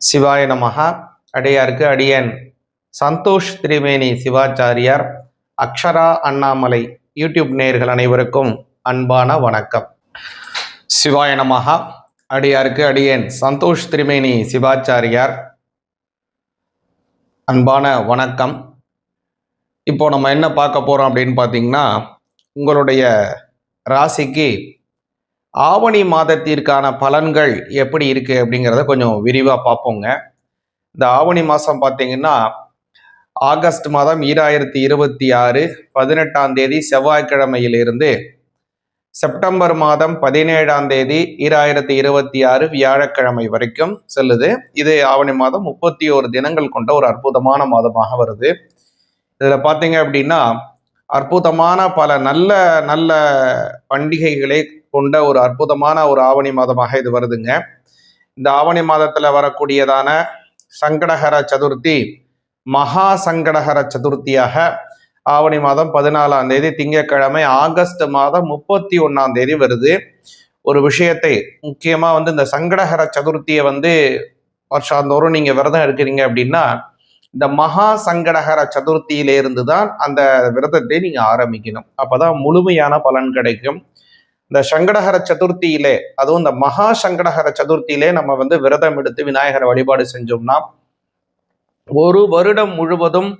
சிவாய நமஹா. அடியாருக்கு அடியன் சந்தோஷ் திரிவேணி சிவாச்சாரியார் அக்ஷரா அண்ணாமலை யூடியூப் நேயர்கள் அனைவருக்கும் அன்பான வணக்கம். சிவாய நமஹா. அடியாருக்கு அடியன் சந்தோஷ் திரிவேணி சிவாச்சாரியார் அன்பான வணக்கம். இப்போ நம்ம என்ன பார்க்க போறோம் அப்படின்னு பார்த்தீங்கன்னா, உங்களுடைய ராசிக்கு ஆவணி மாதத்திற்கான பலன்கள் எப்படி இருக்கு அப்படிங்கிறத கொஞ்சம் விரிவாக பார்ப்போங்க. இந்த ஆவணி மாதம் பார்த்தீங்கன்னா, ஆகஸ்ட் மாதம் 2026 18ஆம் தேதி செவ்வாய்க்கிழமையிலிருந்து செப்டம்பர் மாதம் 17ஆம் தேதி 2026 வியாழக்கிழமை வரைக்கும் செல்லுது. இது ஆவணி மாதம் 31 தினங்கள் கொண்ட ஒரு அற்புதமான மாதமாக வருது. இதில் பார்த்தீங்க அப்படின்னா, அற்புதமான பல நல்ல நல்ல பண்டிகைகளை கொண்ட ஒரு அற்புதமான ஒரு ஆவணி மாதமாக இது வருதுங்க. இந்த ஆவணி மாதத்துல வரக்கூடியதான சங்கடஹர சதுர்த்தி மகா சங்கடஹர சதுர்த்தியாக ஆவணி மாதம் 14ஆம் தேதி திங்கட்கிழமை ஆகஸ்ட் மாதம் 31ஆம் தேதி வருது. ஒரு விஷயத்தை முக்கியமா இந்த சங்கடஹர சதுர்த்தியை வருஷாந்தோறும் நீங்க விரதம் இருக்கிறீங்க அப்படின்னா, இந்த மகா சங்கடஹர சதுர்த்தியிலிருந்து தான் அந்த விரதத்தை நீங்க ஆரம்பிக்கணும். அப்பதான் முழுமையான பலன் கிடைக்கும். இந்த சங்கடஹர சதுர்த்தியிலே, அதுவும் இந்த மகா சங்கடஹர சதுர்த்தியிலே நம்ம விரதம் எடுத்து விநாயகரை வழிபாடு செஞ்சோம்னா, ஒரு வருடம் முழுவதும்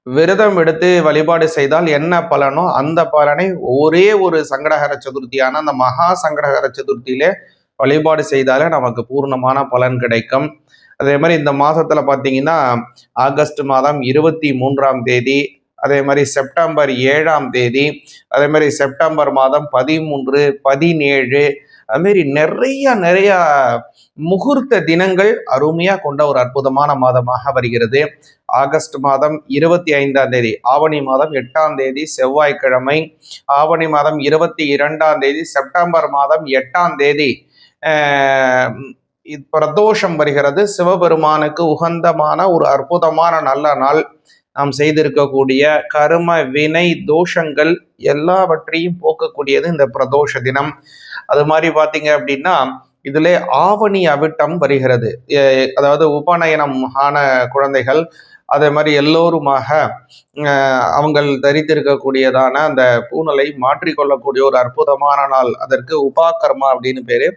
விரதம் எடுத்து வழிபாடு செய்தால் என்ன பலனோ அந்த பலனை ஒரே ஒரு சங்கடஹர சதுர்த்தியான அந்த மகா சங்கடஹர சதுர்த்தியிலே வழிபாடு செய்தாலே நமக்கு பூர்ணமான பலன் கிடைக்கும். அதே மாதிரி இந்த மாதத்துல பார்த்தீங்கன்னா, ஆகஸ்ட் மாதம் 23ஆம் தேதி, அதே மாதிரி செப்டம்பர் 7ஆம் தேதி, அதே மாதிரி செப்டம்பர் மாதம் 13, 17, அதுமாரி நிறைய முகூர்த்த தினங்கள் அருமையா கொண்ட ஒரு அற்புதமான மாதமாக வருகிறது. ஆகஸ்ட் மாதம் 25ஆம் தேதி, ஆவணி மாதம் 8ஆம் தேதி செவ்வாய்க்கிழமை, ஆவணி மாதம் 22ஆம் தேதி, செப்டம்பர் மாதம் 8ஆம் தேதி பிரதோஷம் வருகிறது. சிவபெருமானுக்கு உகந்தமான ஒரு அற்புதமான நல்ல நாள். நாம் செய்திருக்கக்கூடிய கர்ம வினை தோஷங்கள் எல்லாவற்றையும் போக்கக்கூடியது இந்த பிரதோஷ தினம். அது மாதிரி பார்த்தீங்க அப்படின்னா, இதிலே ஆவணி அவிட்டம் வருகிறது. அதாவது உபநயனம் ஆன குழந்தைகள், அதே மாதிரி எல்லோருமாக அவங்கள் தரித்திருக்கக்கூடியதான அந்த பூணலை மாற்றிக்கொள்ளக்கூடிய ஒரு அற்புதமான நாள். அதற்கு உபாகர்மா அப்படின்னு பேரு.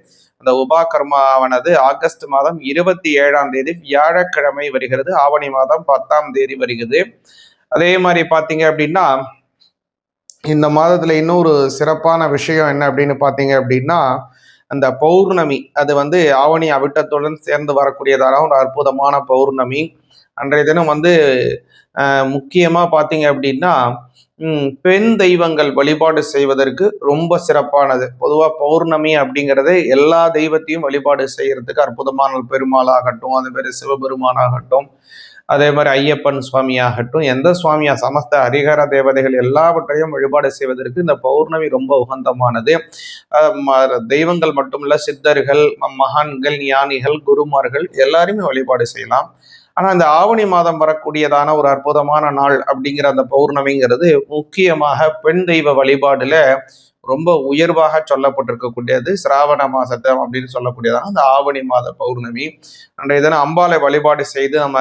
அந்த உபாகர்மாவானது ஆகஸ்ட் மாதம் 27ஆம் தேதி வியாழக்கிழமை வருகிறது. ஆவணி மாதம் 10ஆம் தேதி வருகிறது. அதே மாதிரி பார்த்தீங்க அப்படின்னா, இந்த மாதத்துல இன்னொரு சிறப்பான விஷயம் என்ன அப்படின்னு பார்த்தீங்க அப்படின்னா, அந்த பௌர்ணமி, அது ஆவணி அவிட்டத்துடன் சேர்ந்து வரக்கூடியதான ஒரு அற்புதமான பௌர்ணமி. அன்றைய தினம் முக்கியமா பார்த்தீங்க அப்படின்னா, பெண் தெய்வங்கள் வழிபாடு செய்வதற்கு ரொம்ப சிறப்பானது. பொதுவாக பௌர்ணமி அப்படிங்கிறது எல்லா தெய்வத்தையும் வழிபாடு செய்யறதுக்கு அற்புதமான பெருமாளாகட்டும், அதே மாதிரி சிவபெருமானாகட்டும், அதே மாதிரி ஐயப்பன் சுவாமியாகட்டும், எந்த சுவாமியா சமஸ்த ஹரிஹர தேவதைகள் எல்லாவற்றையும் வழிபாடு செய்வதற்கு இந்த பௌர்ணமி ரொம்ப உகந்தமானது. தெய்வங்கள் மட்டுமல்ல, சித்தர்கள், மகான்கள், ஞானிகள், குருமார்கள் எல்லாருமே வழிபாடு செய்யலாம். ஆனால் இந்த ஆவணி மாதம் வரக்கூடியதான ஒரு அற்புதமான நாள் அப்படிங்கிற அந்த பௌர்ணமிங்கிறது முக்கியமாக பெண் தெய்வ வழிபாடுல ரொம்ப உயர்வாக சொல்லப்பட்டிருக்கக்கூடியது. சிராவண மாசத்தை அப்படின்னு சொல்லக்கூடியதான அந்த ஆவணி மாத பௌர்ணமி. அன்றைய தினம் அம்பாளை வழிபாடு செய்து நம்ம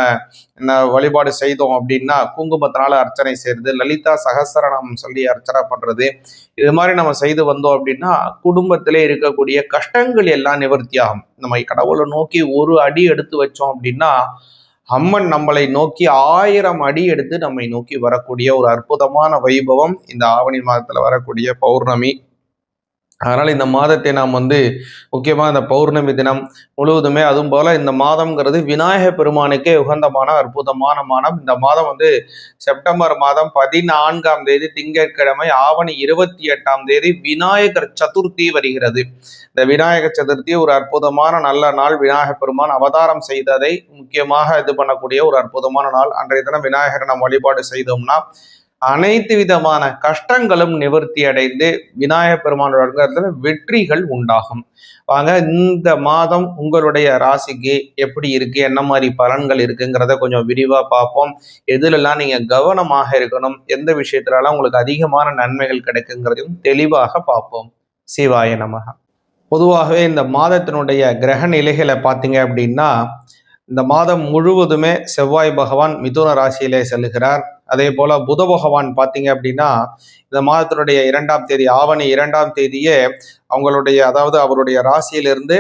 வழிபாடு செய்தோம் அப்படின்னா, குங்குமத்தினால அர்ச்சனை செய்யறது, லலிதா சகஸ்ரநாமம் சொல்லி அர்ச்சனை பண்றது, இது மாதிரி நம்ம செய்து வந்தோம் அப்படின்னா குடும்பத்திலே இருக்கக்கூடிய கஷ்டங்கள் எல்லாம் நிவர்த்தியாகும். நம்ம கடவுளை நோக்கி ஒரு அடி எடுத்து வச்சோம் அப்படின்னா, அம்மன் நம்மளை நோக்கி 1000 அடி எடுத்து நம்மை நோக்கி வரக்கூடிய ஒரு அற்புதமான வைபவம் இந்த ஆவணி மாதத்துல வரக்கூடிய பௌர்ணமி. அதனால இந்த மாதத்தை நாம் முக்கியமா இந்த பௌர்ணமி தினம் முழுவதுமே, அதுவும் போல இந்த மாதம்ங்கிறது விநாயக பெருமானுக்கே உகந்தமான அற்புதமான மாதம். இந்த மாதம் செப்டம்பர் மாதம் 14ஆம் தேதி திங்கட்கிழமை, ஆவணி 28ஆம் தேதி விநாயகர் சதுர்த்தி வருகிறது. இந்த விநாயகர் சதுர்த்தி ஒரு அற்புதமான நல்ல நாள். விநாயக பெருமான் அவதாரம் செய்ததை முக்கியமாக இது பண்ணக்கூடிய ஒரு அற்புதமான நாள். அன்றைய தினம் விநாயகரை நாம் வழிபாடு செய்தோம்னா அனைத்து விதமான கஷ்டங்களும் நிவர்த்தி அடைந்து விநாயக பெருமானோட வெற்றிகள் உண்டாகும். வாங்க, இந்த மாதம் உங்களுடைய ராசிக்கு எப்படி இருக்கு, என்ன மாதிரி பலன்கள் இருக்குங்கிறத கொஞ்சம் விரிவா பார்ப்போம். எதுலெல்லாம் நீங்க கவனமாக இருக்கணும், எந்த விஷயத்துலலாம் உங்களுக்கு அதிகமான நன்மைகள் கிடைக்குங்கிறதையும் தெளிவாக பார்ப்போம். சிவாய நமக. பொதுவாகவே இந்த மாதத்தினுடைய கிரக நிலைகளை பார்த்தீங்க அப்படின்னா, இந்த மாதம் முழுவதுமே செவ்வாய் பகவான் மிதுன ராசியிலே செல்லுகிறார். அதே போல புத பகவான் பார்த்தீங்க அப்படின்னா இந்த மாதத்தினுடைய 2ஆம் தேதி ஆவணி 2ஆம் தேதியே அவருடைய ராசியிலிருந்து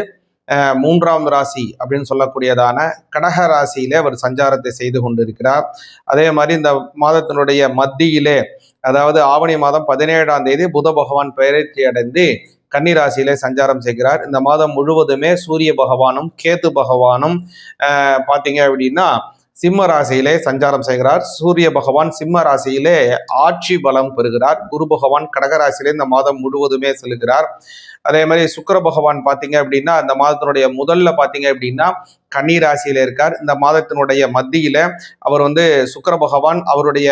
3ஆம் ராசி அப்படின்னு சொல்லக்கூடியதான கடக ராசியிலே அவர் சஞ்சாரத்தை செய்து கொண்டிருக்கிறார். அதே மாதிரி இந்த மாதத்தினுடைய மத்தியிலே ஆவணி மாதம் 17ஆம் தேதி புத பகவான் பெயர்ச்சி அடைந்து கன்னிராசியிலே சஞ்சாரம் செய்கிறார். இந்த மாதம் முழுவதுமே சூரிய பகவானும் கேது பகவானும் பார்த்தீங்க அப்படின்னா சிம்ம ராசியிலே சஞ்சாரம் செய்கிறார். சூரிய பகவான் சிம்ம ராசியிலே ஆட்சி பலம் பெறுகிறார். குரு பகவான் கடகராசியிலே இந்த மாதம் முழுவதுமே செல்கிறார். அதே மாதிரி சுக்கிர பகவான் பார்த்தீங்க அப்படின்னா இந்த மாதத்தினுடைய முதல்ல பார்த்தீங்க அப்படின்னா கன்னி ராசியில இருக்கார். இந்த மாதத்தினுடைய மத்தியில அவர் சுக்கிர பகவான் அவருடைய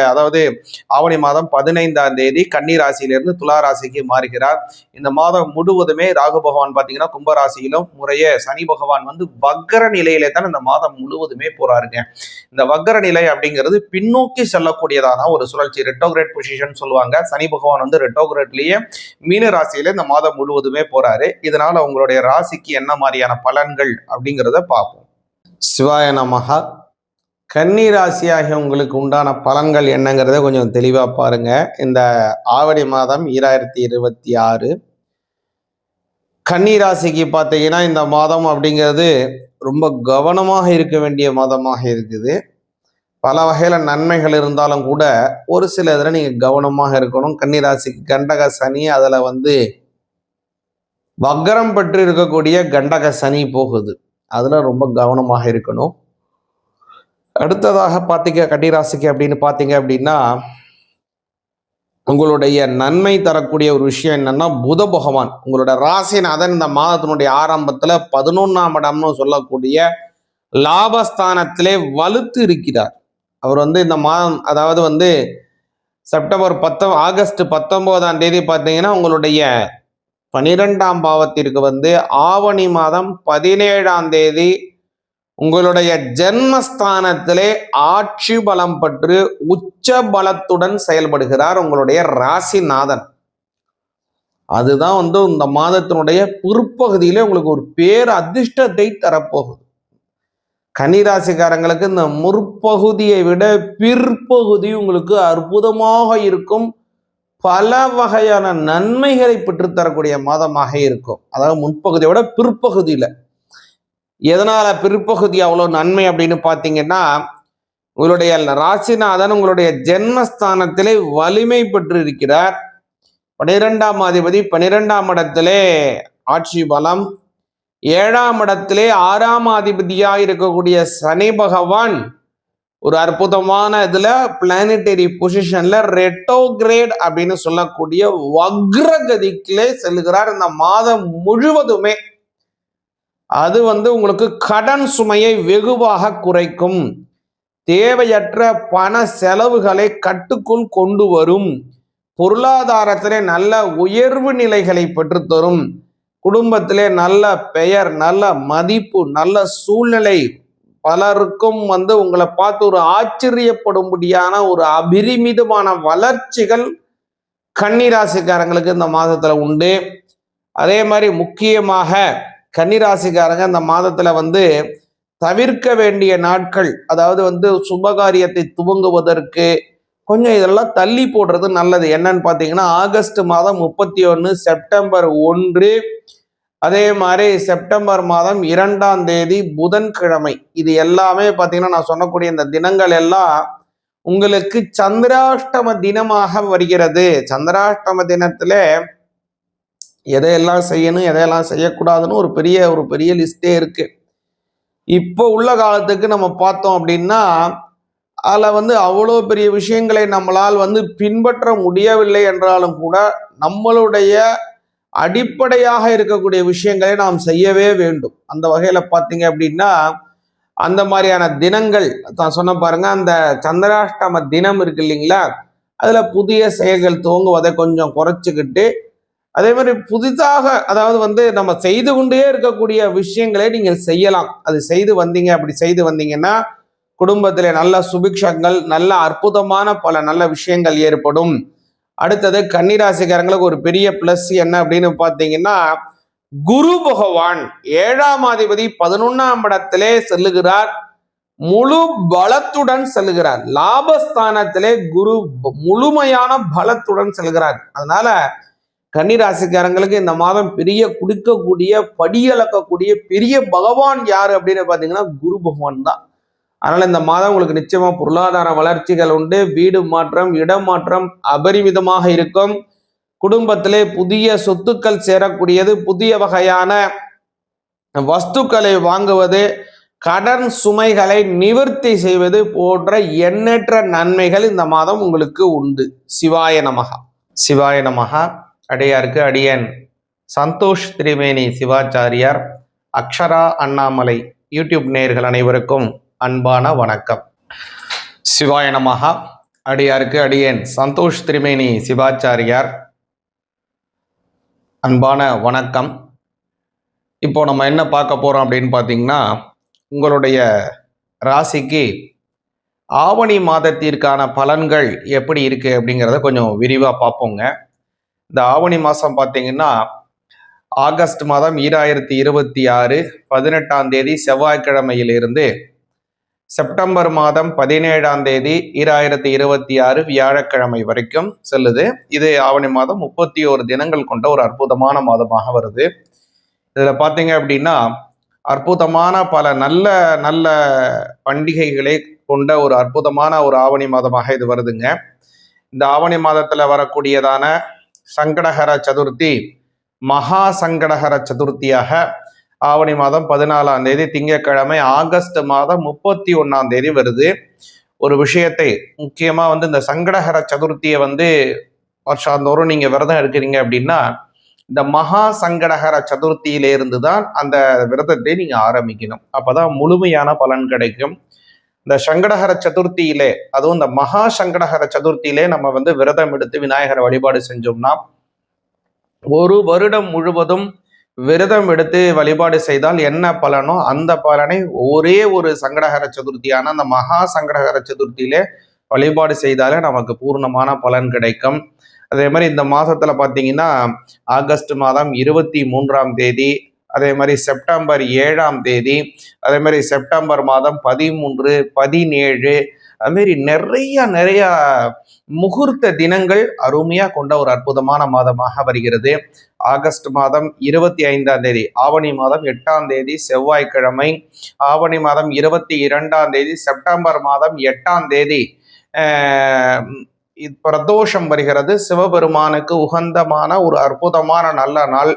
ஆவணி மாதம் 15ஆம் தேதி கன்னி ராசியிலிருந்து துலா ராசிக்கு மாறுகிறார். இந்த மாதம் முழுவதுமே ராகு பகவான் பார்த்தீங்கன்னா கும்பராசியிலும் முறையே சனி பகவான் வக்கர நிலையிலே தான் இந்த மாதம் முழுவதுமே போறாருங்க. இந்த வக்கர நிலை அப்படிங்கிறது பின்னோக்கி செல்லக்கூடியதான ஒரு சுழற்சி, ரெட்டோகிரேட் பொசிஷன் சொல்லுவாங்க. சனி பகவான் ரெட்டோகிரேட்லயே மீன ராசியில இந்த மாதம் முழுவதுமே போறாரு. இதனால உங்களுடைய ராசிக்கு என்ன மாதிரியான பலன்கள் அப்படிங்கிறத பார்ப்போம். சிவாய நமஹ. கன்னி ராசியாகிய உங்களுக்கு உண்டான பலன்கள் என்னங்கிறத கொஞ்சம் தெளிவா பாருங்க. இந்த ஆவணி மாதம் 2026 கன்னி ராசிக்கு பார்த்தீங்கன்னா இந்த மாதம் அப்படிங்கிறது ரொம்ப கவனமாக இருக்க வேண்டிய மாதமாக இருக்குது. பல வகையில நன்மைகள் இருந்தாலும் கூட ஒரு சில இதில் நீங்க கவனமாக இருக்கணும். கன்னி ராசிக்கு கண்டக சனி, அதுல வக்கரம் பெற்று இருக்கக்கூடிய கண்டக சனி போகுது. அதுல ரொம்ப கவனமாக இருக்கணும். அடுத்ததாக கன்னிராசிக்கு அப்படின்னு பார்த்தீங்க அப்படின்னா உங்களுடைய நன்மை தரக்கூடிய ஒரு விஷயம் என்னன்னா புத பகவான் உங்களோட ராசிநாதன் இந்த மாதத்தினுடைய ஆரம்பத்துல 11ஆம் இடம்னு சொல்லக்கூடிய லாபஸ்தானத்திலே வலுத்து இருக்கிறார். அவர் இந்த மாதம் ஆகஸ்ட் 19ஆம் தேதி பார்த்தீங்கன்னா உங்களுடைய 12ஆம் பாவத்திற்கு ஆவணி மாதம் 17ஆம் தேதி உங்களுடைய ஜென்மஸ்தானத்திலே ஆட்சி பலம் பெற்று உச்ச பலத்துடன் செயல்படுகிறார் உங்களுடைய ராசிநாதன். அதுதான் இந்த மாதத்தினுடைய பிற்பகுதியிலே உங்களுக்கு ஒரு பேர் அதிர்ஷ்டத்தை தரப்போகுது. கன்னிராசிக்காரங்களுக்கு இந்த முற்பகுதியை விட பிற்பகுதி உங்களுக்கு அற்புதமாக இருக்கும். பல வகையான நன்மைகளை பெற்றுத்தரக்கூடிய மாதமாக இருக்கும். முன்பகுதியை விட பிற்பகுதியில. எதனால பிற்பகுதி அவ்வளவு நன்மை அப்படின்னு பார்த்தீங்கன்னா உங்களுடைய ராசிநாதன் உங்களுடைய ஜென்மஸ்தானத்திலே வலிமை பெற்று இருக்கிறார். 12ஆம் அதிபதி 12ஆம் இடத்திலே ஆட்சி பலம், 7ஆம் இடத்திலே 6ஆம் அதிபதியாக இருக்கக்கூடிய சனி பகவான் ஒரு அற்புதமான இதுல பிளானட்டரி பொசிஷன்ல ரெட்டோகிரேட் அப்படின்னு சொல்லக்கூடிய வக்ரகதிக்கிலே செல்கிறார் இந்த மாதம் முழுவதுமே. அது உங்களுக்கு கடன் சுமையை வெகுவாக குறைக்கும். தேவையற்ற பண செலவுகளை கட்டுக்குள் கொண்டு வரும். பொருளாதாரத்திலே நல்ல உயர்வு நிலைகளை பெற்றுத்தரும். குடும்பத்திலே நல்ல பெயர், நல்ல மதிப்பு, நல்ல சூழ்நிலை, பலருக்கும் உங்களை பார்த்து ஒரு ஆச்சரியப்படும்படியான ஒரு அபரிமிதமான வளர்ச்சிகள் கன்னிராசிக்காரங்களுக்கு இந்த மாதத்துல உண்டு. அதே மாதிரி முக்கியமாக கன்னிராசிக்காரங்க இந்த மாதத்துல தவிர்க்க வேண்டிய நாட்கள், சுபகாரியத்தை துவங்குவதற்கு கொஞ்சம் இதெல்லாம் தள்ளி போடுறது நல்லது. என்னன்னு பார்த்தீங்கன்னா ஆகஸ்ட் மாதம் 31, செப்டம்பர் 1, அதே மாதிரி செப்டம்பர் மாதம் 2ஆம் தேதி புதன்கிழமை. இது எல்லாமே பார்த்தீங்கன்னா நான் சொன்னக்கூடிய இந்த தினங்கள் எல்லாம் உங்களுக்கு சந்திராஷ்டம தினமாக வருகிறது. சந்திராஷ்டம தினத்துல எதையெல்லாம் செய்யணும் எதையெல்லாம் செய்யக்கூடாதுன்னு ஒரு பெரிய லிஸ்டே இருக்கு. இப்போ உள்ள காலத்துக்கு நம்ம பார்த்தோம் அப்படின்னா அதில் அவ்வளோ பெரிய விஷயங்களை நம்மளால் பின்பற்ற முடியவில்லை என்றாலும் கூட நம்மளுடைய அடிப்படையாக இருக்கக்கூடிய விஷயங்களை நாம் செய்யவே வேண்டும். அந்த வகையில பார்த்தீங்க அப்படின்னா அந்த மாதிரியான தினங்கள் தான் சொன்ன பாருங்க. அந்த சந்திராஷ்டம தினம் இருக்கு இல்லைங்களா, அதுல புதிய செயல்கள் துவங்குவதை கொஞ்சம் குறைச்சிக்கிட்டு அதே மாதிரி புதிதாக நம்ம செய்து கொண்டே இருக்கக்கூடிய விஷயங்களை நீங்கள் செய்யலாம். அது அப்படி செய்து வந்தீங்கன்னா குடும்பத்திலே நல்ல சுபிக்ஷங்கள், நல்ல அற்புதமான பல நல்ல விஷயங்கள் ஏற்படும். அடுத்தது கன்னிராசிக்காரங்களுக்கு ஒரு பெரிய பிளஸ் என்ன அப்படின்னு பார்த்தீங்கன்னா குரு பகவான் 7ஆம் அதிபதி 11ஆம் இடத்திலே செல்லுகிறார். முழு பலத்துடன் செல்கிறார். லாபஸ்தானத்திலே குரு முழுமையான பலத்துடன் செல்கிறார். அதனால கன்னிராசிக்காரங்களுக்கு இந்த மாதம் பெரிய குடிக்கக்கூடிய படியளக்கக்கூடிய பெரிய பகவான் யாரு அப்படின்னு பாத்தீங்கன்னா குரு பகவான் தான். அதனால இந்த மாதம் உங்களுக்கு நிச்சயமா பொருளாதார வளர்ச்சிகள் உண்டு. வீடு மாற்றம், இடமாற்றம் அபரிமிதமாக இருக்கும். குடும்பத்திலே புதிய சொத்துக்கள் சேரக்கூடியது, புதிய வகையான வஸ்துக்களை வாங்குவது, கடன் சுமைகளை நிவர்த்தி செய்வது போன்ற எண்ணற்ற நன்மைகள் இந்த மாதம் உங்களுக்கு உண்டு. சிவாய நமகா. சிவாய நமகா. அடியாருக்கு அடியன் சந்தோஷ் திரிவேணி சிவாச்சாரியார், அக்ஷரா அண்ணாமலை யூடியூப் நேயர்கள் அனைவருக்கும் அன்பான வணக்கம். சிவாய நமகா. அடியாருக்கு அடியன் சந்தோஷ் திரிவேணி சிவாச்சாரியார், அன்பான வணக்கம். இப்போ நம்ம என்ன பார்க்க போறோம் அப்படின்னு பார்த்தீங்கன்னா, உங்களுடைய ராசிக்கு ஆவணி மாதத்திற்கான பலன்கள் எப்படி இருக்கு அப்படிங்கிறத கொஞ்சம் விரிவாக பார்ப்போங்க. இந்த ஆவணி மாதம் பார்த்தீங்கன்னா ஆகஸ்ட் மாதம் 2026 18ஆம் தேதி செவ்வாய்க்கிழமையிலிருந்து செப்டம்பர் மாதம் 17ஆம் தேதி 2026 வியாழக்கிழமை வரைக்கும் செல்லுது. இது ஆவணி மாதம் 31 தினங்கள் கொண்ட ஒரு அற்புதமான மாதமாக வருது. இதுல பார்த்தீங்க அப்படின்னா அற்புதமான பல நல்ல நல்ல பண்டிகைகளை கொண்ட ஒரு அற்புதமான ஒரு ஆவணி மாதமாக இது வருதுங்க. இந்த ஆவணி மாதத்துல வரக்கூடியதான சங்கடஹர சதுர்த்தி மகா சங்கடஹர சதுர்த்தியாக ஆவணி மாதம் 14ஆம் தேதி திங்கட்கிழமை ஆகஸ்ட் மாதம் 31ஆம் தேதி வருது. ஒரு விஷயத்தை முக்கியமா இந்த சங்கடஹர சதுர்த்தியை வருஷாந்தோறும் நீங்க விரதம் எடுக்கிறீங்க அப்படின்னா இந்த மகா சங்கடஹர சதுர்த்தியிலிருந்து தான் அந்த விரதத்தை நீங்க ஆரம்பிக்கணும். அப்பதான் முழுமையான பலன் கிடைக்கும். இந்த சங்கடஹர சதுர்த்தியிலே, அதுவும் இந்த மகா சங்கடஹர சதுர்த்தியிலே நம்ம விரதம் எடுத்து விநாயகரை வழிபாடு செஞ்சோம்னா ஒரு வருடம் முழுவதும் விரதம் எடுத்து வழிபாடு செய்தால் என்ன பலனோ அந்த பலனை ஒரே ஒரு சங்கடஹர சதுர்த்தியான அந்த மகா சங்கடஹர சதுர்த்தியிலே வழிபாடு செய்தாலே நமக்கு பூர்ணமான பலன் கிடைக்கும். அதே மாதிரி இந்த மாதத்துல பார்த்தீங்கன்னா ஆகஸ்ட் மாதம் 23ஆம் தேதி, அதே மாதிரி செப்டம்பர் 7ஆம் தேதி, அதே மாதிரி செப்டம்பர் மாதம் 13, 17, அதுமாரி நிறைய முகூர்த்த தினங்கள் அருமையா கொண்ட ஒரு அற்புதமான மாதமாக வருகிறது. ஆகஸ்ட் மாதம் 25ஆம் தேதி, ஆவணி மாதம் 8ஆம் தேதி செவ்வாய்க்கிழமை, ஆவணி மாதம் 22ஆம் தேதி, செப்டம்பர் மாதம் 8ஆம் தேதி பிரதோஷம் வருகிறது. சிவபெருமானுக்கு உகந்தமான ஒரு அற்புதமான நல்ல நாள்.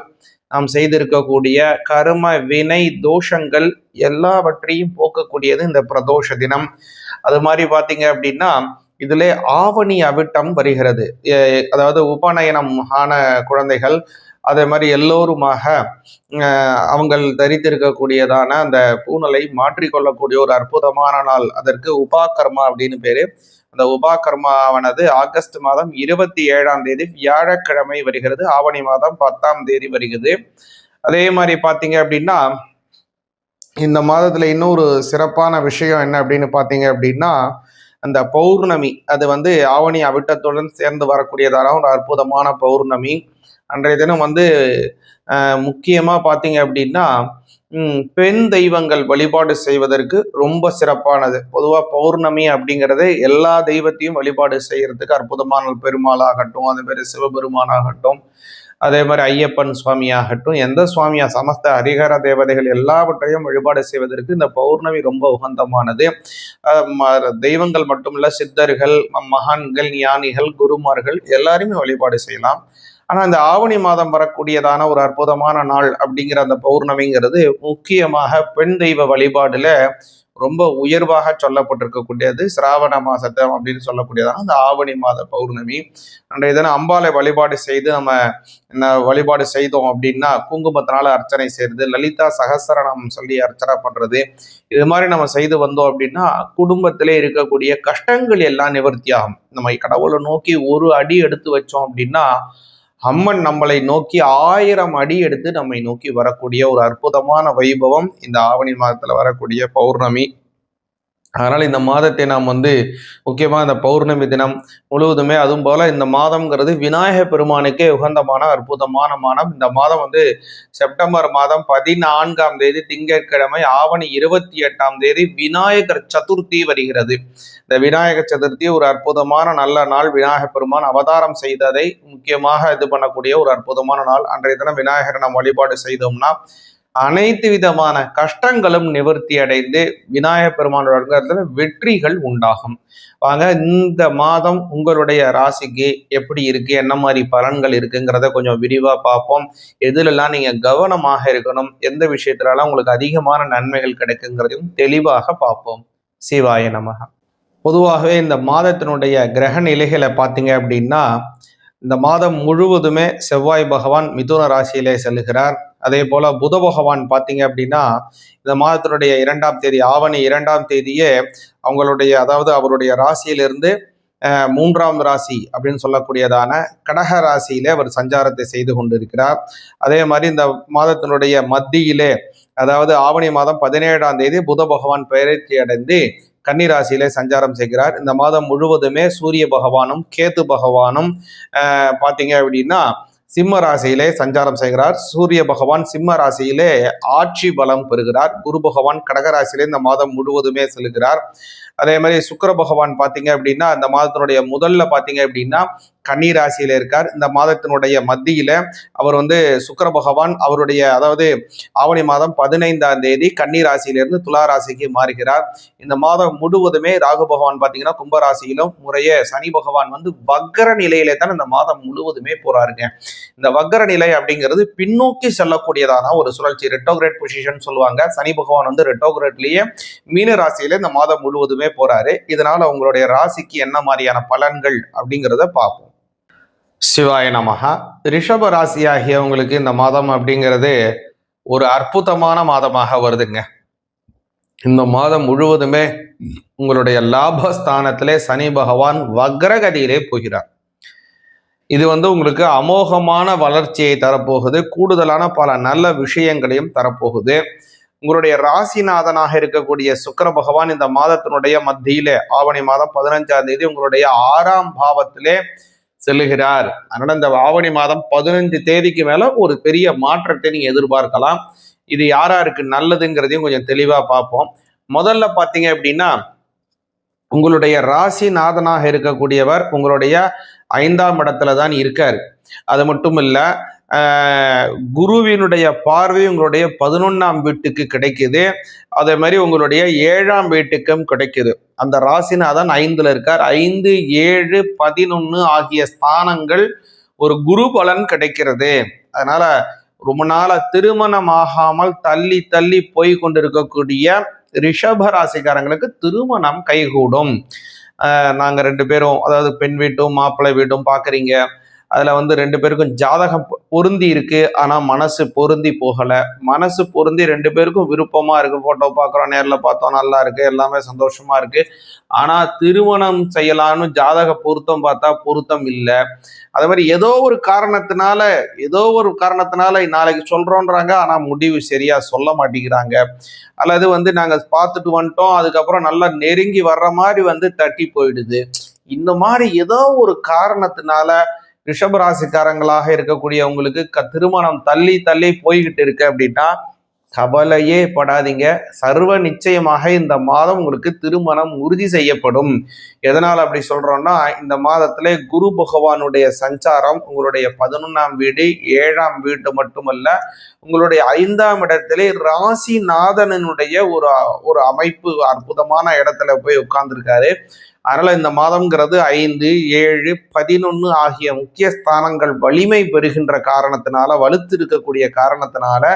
நாம் செய்திருக்கக்கூடிய கர்ம வினை தோஷங்கள் எல்லாவற்றையும் போக்கக்கூடியது இந்த பிரதோஷ தினம். அது மாதிரி பார்த்தீங்க அப்படின்னா இதிலே ஆவணி அவிட்டம் வருகிறது. அதாவது உபநயனம் ஆன குழந்தைகள், அதே மாதிரி எல்லோருமாக அவங்கள் தரித்திருக்கக்கூடியதான அந்த பூணலை மாற்றிக்கொள்ளக்கூடிய ஒரு அற்புதமான நாள். அதற்கு உபாகர்மா அப்படின்னு பேரு. அந்த உபாகர்மாவானது ஆகஸ்ட் மாதம் 27ஆம் தேதி வியாழக்கிழமை வருகிறது. ஆவணி மாதம் 10ஆம் தேதி வருகிறது. அதே மாதிரி பார்த்தீங்க அப்படின்னா இந்த மாதத்துல இன்னொரு சிறப்பான விஷயம் என்ன அப்படின்னு பார்த்தீங்க அப்படின்னா அந்த பௌர்ணமி, அது ஆவணி அவிட்டத்துடன் சேர்ந்து வரக்கூடியதான ஒரு அற்புதமான பௌர்ணமி. அன்றைய தினம் முக்கியமா பார்த்தீங்க அப்படின்னா பெண் தெய்வங்கள் வழிபாடு செய்வதற்கு ரொம்ப சிறப்பானது. பொதுவாக பௌர்ணமி அப்படிங்கிறது எல்லா தெய்வத்தையும் வழிபாடு செய்யறதுக்கு அற்புதமான பெருமாளாகட்டும், அதே மாதிரி சிவபெருமானாகட்டும், அதே மாதிரி ஐயப்பன் சுவாமியாகட்டும், எந்த சுவாமியா சமஸ்த ஹரிஹர தேவதைகள் எல்லாவற்றையும் வழிபாடு செய்வதற்கு இந்த பௌர்ணமி ரொம்ப உகந்தமானது. தெய்வங்கள் மட்டுமல்ல, சித்தர்கள், மகான்கள், ஞானிகள், குருமார்கள் எல்லாருமே வழிபாடு செய்யலாம். ஆனால் இந்த ஆவணி மாதம் வரக்கூடியதான ஒரு அற்புதமான நாள் அப்படிங்கிற அந்த பௌர்ணமிங்கிறது முக்கியமாக பெண் தெய்வ வழிபாடுல ரொம்ப உயர்வாக சொல்லப்பட்டிருக்கக்கூடியது. சிராவண மாசத்தை அப்படின்னு சொல்லக்கூடியதான அந்த ஆவணி மாத பௌர்ணமி. அன்றைய தினம் அம்பாலை வழிபாடு செய்து நம்ம வழிபாடு செய்தோம் அப்படின்னா குங்குமத்தினால அர்ச்சனை செய்யறது, லலிதா சகஸ்ரநாமம் சொல்லி அர்ச்சனை பண்றது, இது மாதிரி நம்ம செய்து வந்தோம் அப்படின்னா குடும்பத்திலே இருக்கக்கூடிய கஷ்டங்கள் எல்லாம் நிவர்த்தி ஆகும். நம்ம கடவுளை நோக்கி ஒரு அடி எடுத்து வச்சோம் அப்படின்னா அம்மன் நம்மளை நோக்கி 1000 அடி எடுத்து நம்மை நோக்கி வரக்கூடிய ஒரு அற்புதமான வைபவம் இந்த ஆவணி மாதத்துல வரக்கூடிய பௌர்ணமி. அதனால் இந்த மாதத்தை நாம் முக்கியமாக இந்த பௌர்ணமி தினம் முழுவதுமே, அதுவும் போல் இந்த மாதம்ங்கிறது விநாயக பெருமானுக்கே உகந்தமான அற்புதமான மாதம். இந்த மாதம் செப்டம்பர் மாதம் 14ஆம் தேதி திங்கட்கிழமை, ஆவணி 28ஆம் தேதி விநாயகர் சதுர்த்தி வருகிறது. இந்த விநாயகர் சதுர்த்தி ஒரு அற்புதமான நல்ல நாள். விநாயக பெருமான் அவதாரம் செய்ததை முக்கியமாக இது பண்ணக்கூடிய ஒரு அற்புதமான நாள். அன்றைய தினம் விநாயகரை நாம் வழிபாடு செய்தோம்னா அனைத்து விதமான கஷ்டங்களும் நிவர்த்தி அடைந்து விநாயக பெருமானோட வெற்றிகள் உண்டாகும். வாங்க, இந்த மாதம் உங்களுடைய ராசிக்கு எப்படி இருக்கு, என்ன மாதிரி பலன்கள் இருக்குங்கிறத கொஞ்சம் விரிவா பார்ப்போம். எதுலெல்லாம் நீங்க கவனமாக இருக்கணும், எந்த விஷயத்துலலாம் உங்களுக்கு அதிகமான நன்மைகள் கிடைக்குங்கிறதையும் தெளிவாக பார்ப்போம். சிவாய நமக. பொதுவாகவே இந்த மாதத்தினுடைய கிரக நிலைகளை பார்த்தீங்க அப்படின்னா, இந்த மாதம் முழுவதுமே செவ்வாய் பகவான் மிதுன ராசியிலே செல்கிறார். அதே போல புத பகவான் பார்த்தீங்க அப்படின்னா இந்த மாதத்தினுடைய 2ஆம் தேதி, ஆவணி 2ஆம் தேதியே அவருடைய ராசியிலிருந்து 3ஆம் ராசி அப்படின்னு சொல்லக்கூடியதான கடக ராசியிலே அவர் சஞ்சாரத்தை செய்து கொண்டிருக்கிறார். அதே மாதிரி இந்த மாதத்தினுடைய மத்தியிலே, அதாவது ஆவணி மாதம் 17ஆம் தேதி புத பகவான் பெயர்ச்சி அடைந்து கன்னிராசியிலே சஞ்சாரம் செய்கிறார். இந்த மாதம் முழுவதுமே சூரிய பகவானும் கேது பகவானும் பார்த்தீங்க அப்படின்னா சிம்ம ராசியிலே சஞ்சாரம் செய்கிறார். சூரிய பகவான் சிம்ம ராசியிலே ஆட்சி பலம் பெறுகிறார். குரு பகவான் கடகராசியிலே இந்த மாதம் முழுவதுமே செல்கிறார். அதே மாதிரி சுக்கிர பகவான் பார்த்தீங்க அப்படின்னா இந்த மாதத்தினுடைய முதல்ல பார்த்தீங்க அப்படின்னா கன்னி ராசியில இருக்கார். இந்த மாதத்தினுடைய மத்தியில அவர் சுக்கிர பகவான் ஆவணி மாதம் 15ஆம் தேதி கன்னி ராசியிலிருந்து துலா ராசிக்கு மாறுகிறார். இந்த மாதம் முழுவதுமே ராகு பகவான் பார்த்தீங்கன்னா கும்பராசியிலும் முறையே சனி பகவான் வக்கர நிலையிலே தான் இந்த மாதம் முழுவதுமே போறாருங்க. இந்த வக்கர நிலை அப்படிங்கிறது பின்னோக்கி செல்லக்கூடியதான ஒரு சுழற்சி, ரெட்டோகிரேட் பொசிஷன் சொல்லுவாங்க. சனி பகவான் ரெட்டோகிரேட்லயே மீன ராசியில இந்த மாதம் முழுவதுமே போறாரு. இதனால உங்களுடைய ராசிக்கு என்ன மாதிரியான பலன்கள் அப்படிங்கிறத பார்ப்போம். சிவாய நமகா. ரிஷப ராசியாகிய உங்களுக்கு இந்த மாதம் அப்படிங்கிறது ஒரு அற்புதமான மாதமாக வருதுங்க. இந்த மாதம் முழுவதுமே உங்களுடைய லாபஸ்தானத்திலே சனி பகவான் வக்ரகதியிலே போகிறார். இது உங்களுக்கு அமோகமான வளர்ச்சியை தரப்போகுது. கூடுதலான பல நல்ல விஷயங்களையும் தரப்போகுது. உங்களுடைய ராசிநாதனாக இருக்கக்கூடிய சுக்கிர பகவான் இந்த மாதத்தினுடைய மத்தியிலே ஆவணி மாதம் 15ஆம் தேதி உங்களுடைய 6ஆம் பாவத்திலே செல்லுகிறார். அதனால இந்த ஆவணி மாதம் 15 தேதிக்கு மேல ஒரு பெரிய மாற்றத்தை நீங்க எதிர்பார்க்கலாம். இது யாராருக்கு நல்லதுங்கிறதையும் கொஞ்சம் தெளிவா பார்ப்போம். முதல்ல பார்த்தீங்க அப்படின்னா உங்களுடைய ராசிநாதனாக இருக்கக்கூடியவர் உங்களுடைய 5ஆம் இடத்துல தான் இருக்காரு. அது மட்டும் இல்ல, குருவினுடைய பார்வை உங்களுடைய 11ஆம் வீட்டுக்கு கிடைக்குது. அதே மாதிரி உங்களுடைய 7ஆம் வீட்டுக்கும் கிடைக்குது. அந்த ராசிநாதன் 5ல இருக்கார். 5, 7, 11 ஆகிய ஸ்தானங்கள் ஒரு குரு பலன் கிடைக்கிறது. அதனால ரொம்ப நாள திருமணமாகாமல் தள்ளி தள்ளி போய் கொண்டிருக்கக்கூடிய ரிஷப ராசிக்காரங்களுக்கு திருமணம் கைகூடும். நாங்க 2 பேரும், அதாவது பெண் வீட்டும் மாப்பிள்ளை வீட்டும் பாக்குறீங்க, அதுல 2 பேருக்கும் ஜாதகம் பொருந்தி இருக்கு, ஆனா மனசு பொருந்தி போகல. மனசு பொருந்தி 2 பேருக்கும் விருப்பமா இருக்கு, போட்டோ பாக்குறோம், நேர்ல பார்த்தோம், நல்லா இருக்கு, எல்லாமே சந்தோஷமா இருக்கு. ஆனா திருமணம் செய்யலாம்னு ஜாதக பொருத்தம் பார்த்தா பொருத்தம் இல்லை. அதே மாதிரி ஏதோ ஒரு காரணத்தினால நாளைக்கு சொல்றோன்றாங்க, ஆனா முடிவு சரியா சொல்ல மாட்டேங்கிறாங்க. அல்லது நாங்க பார்த்துட்டு வந்துட்டோம், அதுக்கப்புறம் நல்லா நெருங்கி வர்ற மாதிரி தட்டி போயிடுது. இந்த மாதிரி ஏதோ ஒரு காரணத்தினால ரிஷபராசிக்காரங்களாக இருக்கக்கூடிய உங்களுக்கு திருமணம் தள்ளி தள்ளி போய்கிட்டு இருக்கு அப்படின்னா கவலையே படாதீங்க. சர்வ நிச்சயமாக இந்த மாதம் உங்களுக்கு திருமணம் உறுதி செய்யப்படும். எதனால் அப்படி சொல்றோம்னா, இந்த மாதத்துல குரு பகவானுடைய சஞ்சாரம் உங்களுடைய 11ஆம் வீடு, 7ஆம் வீடு மட்டுமல்ல, உங்களுடைய 5ஆம் இடத்திலே ராசிநாதனுடைய ஒரு அமைப்பு அற்புதமான இடத்துல போய் உட்கார்ந்துருக்காரு. அதனால இந்த மாதம்ங்கிறது 5, 7, 11 ஆகிய முக்கிய ஸ்தானங்கள் வலிமை பெறுகின்ற காரணத்தினால, வலுத்து இருக்கக்கூடிய காரணத்தினால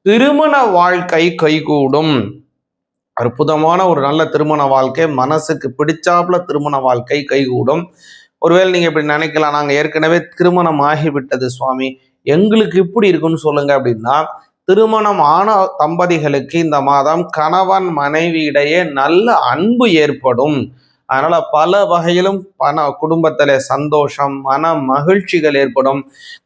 திருமண வாழ்க்கை கைகூடும். அற்புதமான ஒரு நல்ல திருமண வாழ்க்கை, மனசுக்கு பிடிச்சாப்புல திருமண வாழ்க்கை கைகூடும். ஒருவேளை நீங்க இப்படி நினைக்கலாம், நாங்க ஏற்கனவே திருமணம் ஆகிவிட்டது சுவாமி, எங்களுக்கு இப்படி இருக்குன்னு சொல்லுங்க அப்படின்னா, திருமணம் ஆன தம்பதிகளுக்கு இந்த மாதம் கணவன் மனைவி இடையே நல்ல அன்பு ஏற்படும். அதனால பல வகையிலும் குடும்பத்துல சந்தோஷம், மன மகிழ்ச்சிகள் ஏற்படும்.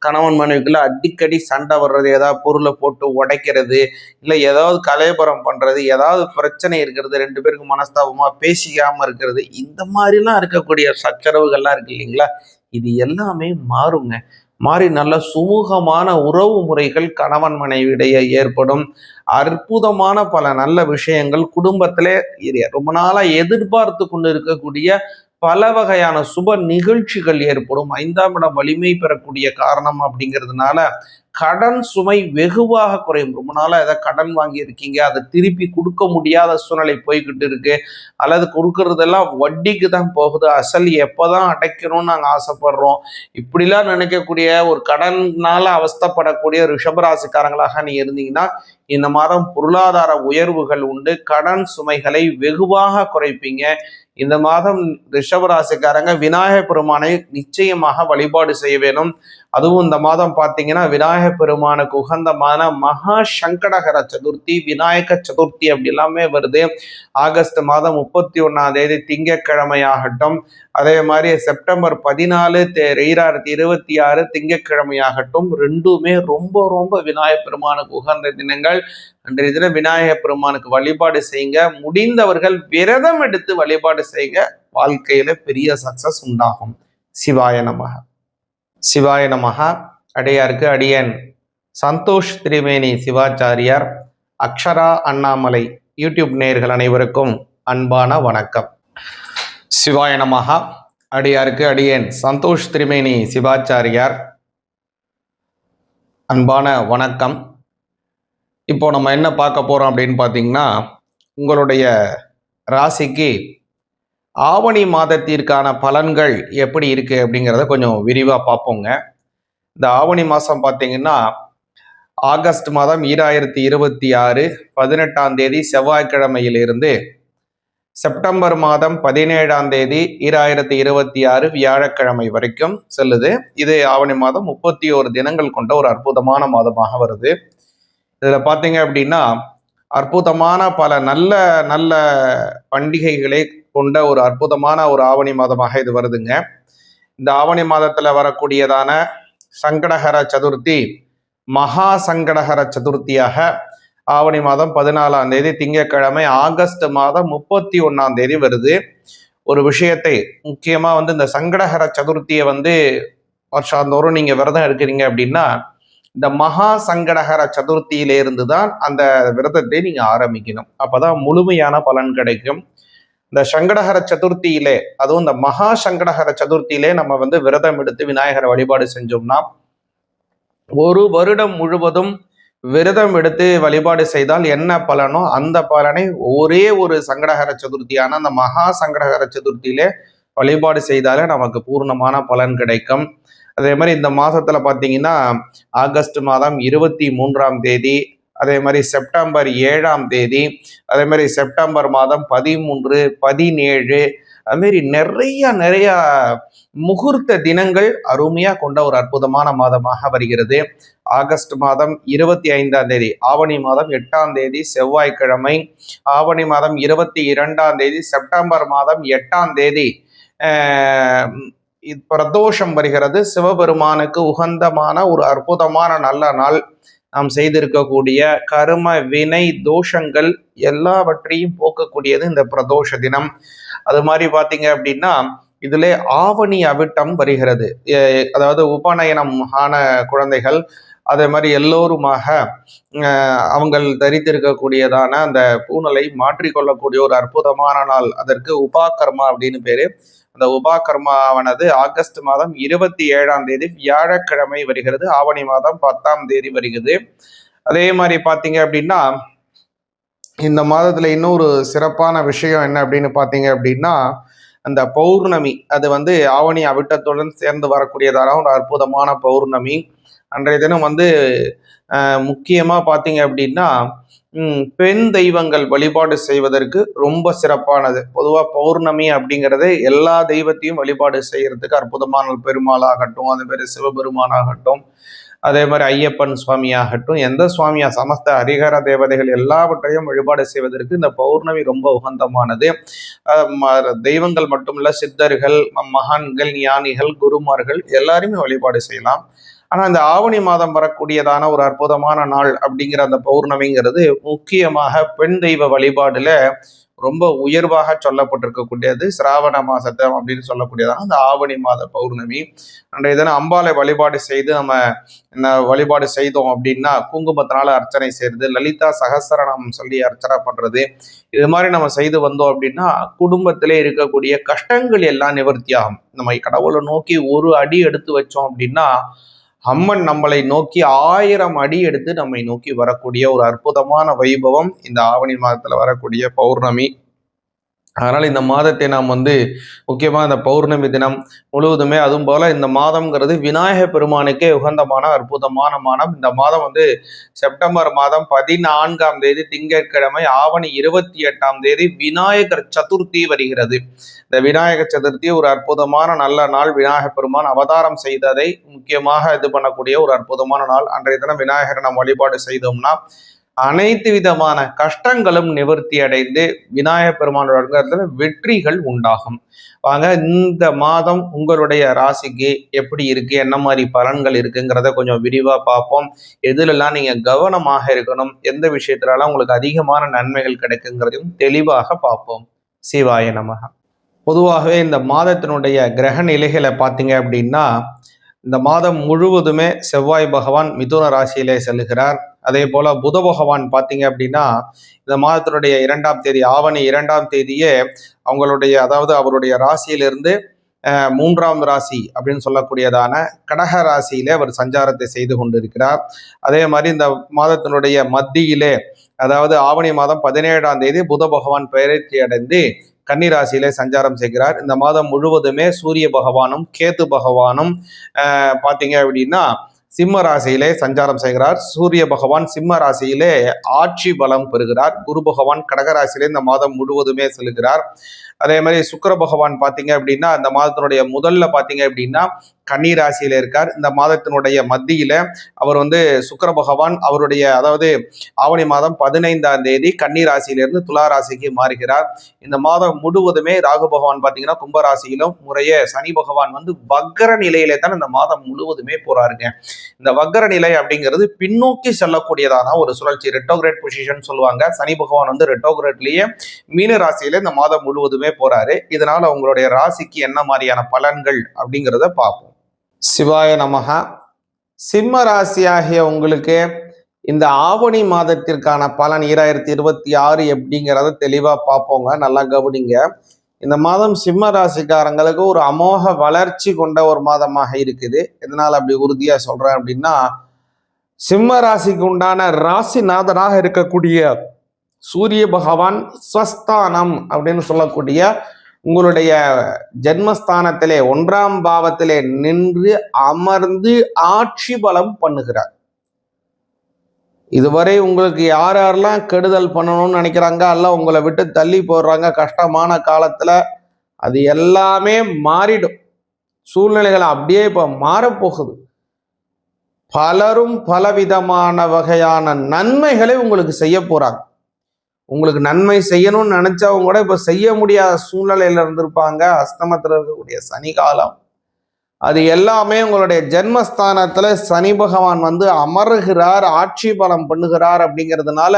கணவன் மனைவிக்குள்ள அடிக்கடி சண்டை வர்றது, ஏதாவது பொருளை போட்டு உடைக்கிறது, இல்லை ஏதாவது கலையபுரம் பண்றது, ஏதாவது பிரச்சனை இருக்கிறது, 2 பேருக்கு மனஸ்தாபமா பேசிக்காம இருக்கிறது, இந்த மாதிரிலாம் இருக்கக்கூடிய சச்சரவுகள்லாம் இருக்கு இல்லைங்களா, இது எல்லாமே மாறுங்க. மாறி நல்ல சுமூகமான உறவு முறைகள் கணவன் மனைவியிடையே ஏற்படும். அற்புதமான பல நல்ல விஷயங்கள் குடும்பத்திலே ரொம்ப நாளா எதிர்பார்த்து கொண்டு இருக்கக்கூடிய பல வகையான சுப நிகழ்ச்சிகள் ஏற்படும். 5ஆம் இடம் வலிமை பெறக்கூடிய காரணம் அப்படிங்கிறதுனால கடன் சுமை வெகுவாக குறையும். ரொம்ப நாளா ஏதாவது கடன் வாங்கி இருக்கீங்க, அதை திருப்பி கொடுக்க முடியாத சூழ்நிலை போய்கிட்டு இருக்கு, அல்லது கொடுக்கறதெல்லாம் வட்டிக்கு தான் போகுது, அசல் எப்போதான் அடைக்கணும்னு நாங்கள் ஆசைப்படுறோம், இப்படிலாம் நினைக்கக்கூடிய ஒரு கடனால அவஸ்தப்படக்கூடிய ரிஷபராசிக்காரங்களாக நீ இருந்தீங்கன்னா இந்த மாதம் பொருளாதார உயர்வுகள் உண்டு. கடன் சுமைகளை வெகுவாக குறைப்பீங்க. இந்த மாதம் ரிஷபராசிக்காரங்க விநாயகர் பெருமானை நிச்சயமாக வழிபாடு செய்ய வேணும். அதுவும் இந்த மாதம் பார்த்தீங்கன்னா விநாயகர் பெருமானுக்கு உகந்தமான மகா சங்கடகர சதுர்த்தி, விநாயக சதுர்த்தி அப்படி எல்லாமே வருது. ஆகஸ்ட் மாதம் 31ஆம் தேதி திங்கட்கிழமையாகட்டும், அதே மாதிரி செப்டம்பர் 14 2026 திங்கட்கிழமையாகட்டும், ரெண்டுமே ரொம்ப ரொம்ப விநாயகர் பெருமானுக்கு உகந்த தினங்கள். அன்றைய தினம் விநாயகர் பெருமானுக்கு வழிபாடு செய்யுங்க. முடிந்தவர்கள் விரதம் எடுத்து வழிபாடு செய்யுங்க. வாழ்க்கையில பெரிய சக்சஸ் உண்டாகும். சிவாய நமக. சிவாய நமக. அடியாருக்கு அடியன் சந்தோஷ் திரிவேணி சிவாச்சாரியார், அக்ஷரா அண்ணாமலை யூடியூப் நேயர்கள் அனைவருக்கும் அன்பான வணக்கம். சிவாய நமக. அடியாருக்கு அடியன் சந்தோஷ் திரிவேணி சிவாச்சாரியார், அன்பான வணக்கம். இப்போ நம்ம என்ன பார்க்க போறோம் அப்படின்னு பார்த்தீங்கன்னா, உங்களுடைய ராசிக்கு ஆவணி மாதத்திற்கான பலன்கள் எப்படி இருக்கு அப்படிங்கிறத கொஞ்சம் விரிவாக பார்ப்போங்க. இந்த ஆவணி மாதம் பார்த்தீங்கன்னா ஆகஸ்ட் மாதம் 2026 18ஆம் தேதி செவ்வாய்க்கிழமையிலிருந்து செப்டம்பர் மாதம் 17ஆம் தேதி 2026 வியாழக்கிழமை வரைக்கும் செல்லுது. இது ஆவணி மாதம் 31 தினங்கள் கொண்ட ஒரு அற்புதமான மாதமாக வருது. இதில் பார்த்தீங்க அப்படின்னா அற்புதமான பல நல்ல நல்ல பண்டிகைகளை கொண்ட ஒரு அற்புதமான ஒரு ஆவணி மாதமாக இது வருதுங்க. இந்த ஆவணி மாதத்தில் வரக்கூடியதான சங்கடஹர சதுர்த்தி மகா சங்கடஹர சதுர்த்தியாக ஆவணி மாதம் 14ஆம் தேதி திங்கட்கிழமை ஆகஸ்ட் மாதம் 31ஆம் தேதி வருது. ஒரு விஷயத்தை முக்கியமாக இந்த சங்கடஹர சதுர்த்தியை வருஷாந்தோறும் நீங்கள் விரதம் இருக்கிறீங்க அப்படின்னா இந்த மகா சங்கடஹர சதுர்த்தியிலிருந்து தான் அந்த விரதத்தை நீங்கள் ஆரம்பிக்கணும். அப்போதான் முழுமையான பலன் கிடைக்கும். இந்த சங்கடஹர சதுர்த்தியிலே, அதுவும் இந்த மகா சங்கடஹர சதுர்த்தியிலே நம்ம விரதம் எடுத்து விநாயகரை வழிபாடு செஞ்சோம்னா ஒரு வருடம் முழுவதும் விரதம் எடுத்து வழிபாடு செய்தால் என்ன பலனோ அந்த பலனை ஒரே ஒரு சங்கடஹர சதுர்த்தியான அந்த மகா சங்கடஹர சதுர்த்தியிலே வழிபாடு செய்தாலே நமக்கு பூர்ணமான பலன் கிடைக்கும். அதே மாதிரி இந்த மாதத்துல பார்த்தீங்கன்னா ஆகஸ்ட் மாதம் 23ஆம் தேதி, அதே மாதிரி செப்டம்பர் 7ஆம் தேதி, அதே மாதிரி செப்டம்பர் மாதம் 13, 17, அதுமாரி நிறைய முகூர்த்த தினங்கள் அருமையாக கொண்ட ஒரு அற்புதமான மாதமாக வருகிறது. ஆகஸ்ட் மாதம் 25ஆம் தேதி, ஆவணி மாதம் 8ஆம் தேதி செவ்வாய்க்கிழமை, ஆவணி மாதம் 22ஆம் தேதி, செப்டம்பர் மாதம் 8ஆம் தேதி பிரதோஷம் வருகிறது. சிவபெருமானுக்கு உகந்தமான ஒரு அற்புதமான நல்ல நாள். நாம் செய்திருக்கக்கூடிய கர்ம வினை தோஷங்கள் எல்லாவற்றையும் போக்கக்கூடியது இந்த பிரதோஷ தினம். அது மாதிரி பார்த்தீங்க அப்படின்னா இதிலே ஆவணி அவிட்டம் வருகிறது. அதாவது உபநயனம் ஆன குழந்தைகள், அதே மாதிரி எல்லோருமாக அவங்கள் தரித்திருக்கக்கூடியதான அந்த பூணலை மாற்றிக்கொள்ளக்கூடிய ஒரு அற்புதமான நாள். அதற்கு உபாகர்மா அப்படின்னு பேரு. அந்த உபாகர்மாவானது ஆகஸ்ட் மாதம் 27ஆம் தேதி வியாழக்கிழமை வருகிறது. ஆவணி மாதம் 10ஆம் தேதி வருகிறது. அதே மாதிரி பார்த்தீங்க அப்படின்னா இந்த மாதத்துல இன்னொரு சிறப்பான விஷயம் என்ன அப்படின்னு பார்த்தீங்க அப்படின்னா அந்த பௌர்ணமி, அது ஆவணி அவிட்டத்துடன் சேர்ந்து வரக்கூடியதான ஒரு அற்புதமான பௌர்ணமி. அன்றைய தினம் முக்கியமா பார்த்தீங்க அப்படின்னா பெண் தெய்வங்கள் வழிபாடு செய்வதற்கு ரொம்ப சிறப்பானது. பொதுவாக பௌர்ணமி அப்படிங்கிறது எல்லா தெய்வத்தையும் வழிபாடு செய்யறதுக்கு அற்புதமான பெருமாளாகட்டும், அது மாதிரி சிவபெருமானாகட்டும், அதே மாதிரி ஐயப்பன் சுவாமி ஆகட்டும், எந்த சுவாமியா சமஸ்த ஹரிஹர தேவதைகள் எல்லாவற்றையும் வழிபாடு செய்வதற்கு இந்த பௌர்ணமி ரொம்ப உகந்தமானது. தெய்வங்கள் மட்டுமல்ல, சித்தர்கள், மகான்கள், ஞானிகள், குருமார்கள் எல்லாருமே வழிபாடு செய்யலாம். ஆனா இந்த ஆவணி மாதம் வரக்கூடியதான ஒரு அற்புதமான நாள் அப்படிங்கிற அந்த பௌர்ணமிங்கிறது முக்கியமாக பெண் தெய்வ வழிபாடுல ரொம்ப உயர்வாக சொல்லப்பட்டிருக்கக்கூடியது. சிராவண மாசத்தை அப்படின்னு சொல்லக்கூடியதான அந்த ஆவணி மாத பௌர்ணமி. அன்றைய தினம் அம்பாலை வழிபாடு செய்து நம்ம வழிபாடு செய்தோம் அப்படின்னா குங்குமத்தினால அர்ச்சனை செய்யறது, லலிதா சகஸ்ரநாமம் சொல்லி அர்ச்சனை பண்றது, இது மாதிரி நம்ம செய்து வந்தோம் அப்படின்னா குடும்பத்திலே இருக்கக்கூடிய கஷ்டங்கள் எல்லாம் நிவர்த்தி ஆகும். நம்ம கடவுளை நோக்கி ஒரு அடி எடுத்து வச்சோம் அப்படின்னா அம்மன் நம்மளை நோக்கி 1000 அடி எடுத்து நம்மை நோக்கி வரக்கூடிய ஒரு அற்புதமான வைபவம் இந்த ஆவணி மாதத்துல வரக்கூடிய பௌர்ணமி. அதனால இந்த மாதத்தை நாம் முக்கியமாக இந்த பௌர்ணமி தினம் முழுவதுமே, அதுவும் போல இந்த மாதம்ங்கிறது விநாயக பெருமானுக்கே உகந்தமான அற்புதமான மாதம். இந்த மாதம் செப்டம்பர் மாதம் 14ஆம் தேதி திங்கட்கிழமை, ஆவணி 28ஆம் தேதி விநாயகர் சதுர்த்தி வருகிறது. இந்த விநாயகர் சதுர்த்தி ஒரு அற்புதமான நல்ல நாள். விநாயக பெருமான் அவதாரம் செய்ததை முக்கியமாக இது பண்ணக்கூடிய ஒரு அற்புதமான நாள். அன்றைய தினம் விநாயகரை நாம் வழிபாடு செய்தோம்னா அனைத்து விதமான கஷ்டங்களும் நிவர்த்தி அடைந்து விநாயக பெருமானோட வெற்றிகள் உண்டாகும். வாங்க, இந்த மாதம் உங்களுடைய ராசிக்கு எப்படி இருக்கு, என்ன மாதிரி பலன்கள் இருக்குங்கிறத கொஞ்சம் விரிவா பார்ப்போம். எதுலெல்லாம் நீங்க கவனமாக இருக்கணும், எந்த விஷயத்துலலாம் உங்களுக்கு அதிகமான நன்மைகள் கிடைக்குங்கிறதையும் தெளிவாக பார்ப்போம். சிவாய நமக. பொதுவாகவே இந்த மாதத்தினுடைய கிரக நிலைகளை பார்த்தீங்க அப்படின்னா, இந்த மாதம் முழுவதுமே செவ்வாய் பகவான் மிதுன ராசியிலே செல்கிறார். அதே போல புத பகவான் பார்த்தீங்க அப்படின்னா இந்த மாதத்தினுடைய 2ஆம் தேதி, ஆவணி 2ஆம் தேதியே அவருடைய ராசியிலிருந்து 3ஆம் ராசி அப்படின்னு சொல்லக்கூடியதான கடக ராசியிலே அவர் சஞ்சாரத்தை செய்து கொண்டிருக்கிறார். அதே மாதிரி இந்த மாதத்தினுடைய மத்தியிலே, அதாவது ஆவணி மாதம் 17ஆம் தேதி புத பகவான் பெயர்ச்சி அடைந்து கன்னிராசியிலே சஞ்சாரம் செய்கிறார். இந்த மாதம் முழுவதுமே சூரிய பகவானும் கேது பகவானும் பார்த்தீங்க அப்படின்னா சிம்ம ராசியிலே சஞ்சாரம் செய்கிறார். சூரிய பகவான் சிம்ம ராசியிலே ஆட்சி பலம் பெறுகிறார். குரு பகவான் கடகராசியிலே இந்த மாதம் முழுவதுமே செல்கிறார். அதே மாதிரி சுக்கிர பகவான் பார்த்தீங்க அப்படின்னா இந்த மாதத்தினுடைய முதல்ல பார்த்தீங்க அப்படின்னா கன்னி ராசியில இருக்கார். இந்த மாதத்தினுடைய மத்தியில அவர் சுக்கிர பகவான் ஆவணி மாதம் 15ஆம் தேதி கன்னி ராசியிலிருந்து துலா ராசிக்கு மாறுகிறார். இந்த மாதம் முழுவதுமே ராகு பகவான் பார்த்தீங்கன்னா கும்பராசியிலும், முறையே சனி பகவான் வக்கர நிலையிலே தான் இந்த மாதம் முழுவதுமே போறாருங்க. இந்த வக்கர நிலை அப்படிங்கிறது பின்னோக்கி செல்லக்கூடியதான ஒரு சுழற்சி, ரெட்டோகிரேட் பொசிஷன் சொல்லுவாங்க. சனி பகவான் ரெட்டோகிரேட்லயே மீன ராசியில இந்த மாதம் முழுவதுமே போறாரு. இதனால உங்களுடைய ராசிக்கு என்ன மாதிரியான பலன்கள் அப்படிங்கிறத பார்ப்போம். சிவாய நமக. சிம்ம ராசி ஆகிய உங்களுக்கு இந்த ஆவணி மாதத்திற்கான பலன் 2026 எப்படிங்கிறத தெளிவா பார்ப்போங்க. நல்லா கவனிங்க. இந்த மாதம் சிம்ம ராசிக்காரங்களுக்கு ஒரு அமோக வளர்ச்சி கொண்ட ஒரு மாதமாக இருக்குது. எதனால அப்படி உறுதியா சொல்றேன் அப்படின்னா, சிம்ம ராசிக்கு உண்டான ராசிநாதனாக இருக்கக்கூடிய சூரிய பகவான் ஸ்வஸ்தானம் அப்படின்னு சொல்லக்கூடிய உங்களுடைய ஜென்மஸ்தானத்திலே 1ஆம் பாவத்திலே நின்று அமர்ந்து ஆட்சி பலம் பண்ணுகிறார். இதுவரை உங்களுக்கு யாரெல்லாம் கெடுதல் பண்ணணும்னு நினைக்கிறாங்க, எல்லாம் உங்களை விட்டு தள்ளி போடுறாங்க கஷ்டமான காலத்துல, அது எல்லாமே மாறிடும். சூழ்நிலைகள் அப்படியே இப்ப மாறப்போகுது. பலரும் பலவிதமான வகையான நன்மைகளை உங்களுக்கு செய்ய போறாங்க. உங்களுக்கு நன்மை செய்யணும்னு நினைச்சவங்க கூட இப்ப செய்ய முடியாத சூழ்நிலையில இருந்திருப்பாங்க. அஸ்தமத்தில் இருக்கக்கூடிய சனி காலம், அது எல்லாமே உங்களுடைய ஜென்மஸ்தானத்துல சனி பகவான் அமருகிறார், ஆட்சி பலம் பண்ணுகிறார். அப்படிங்கிறதுனால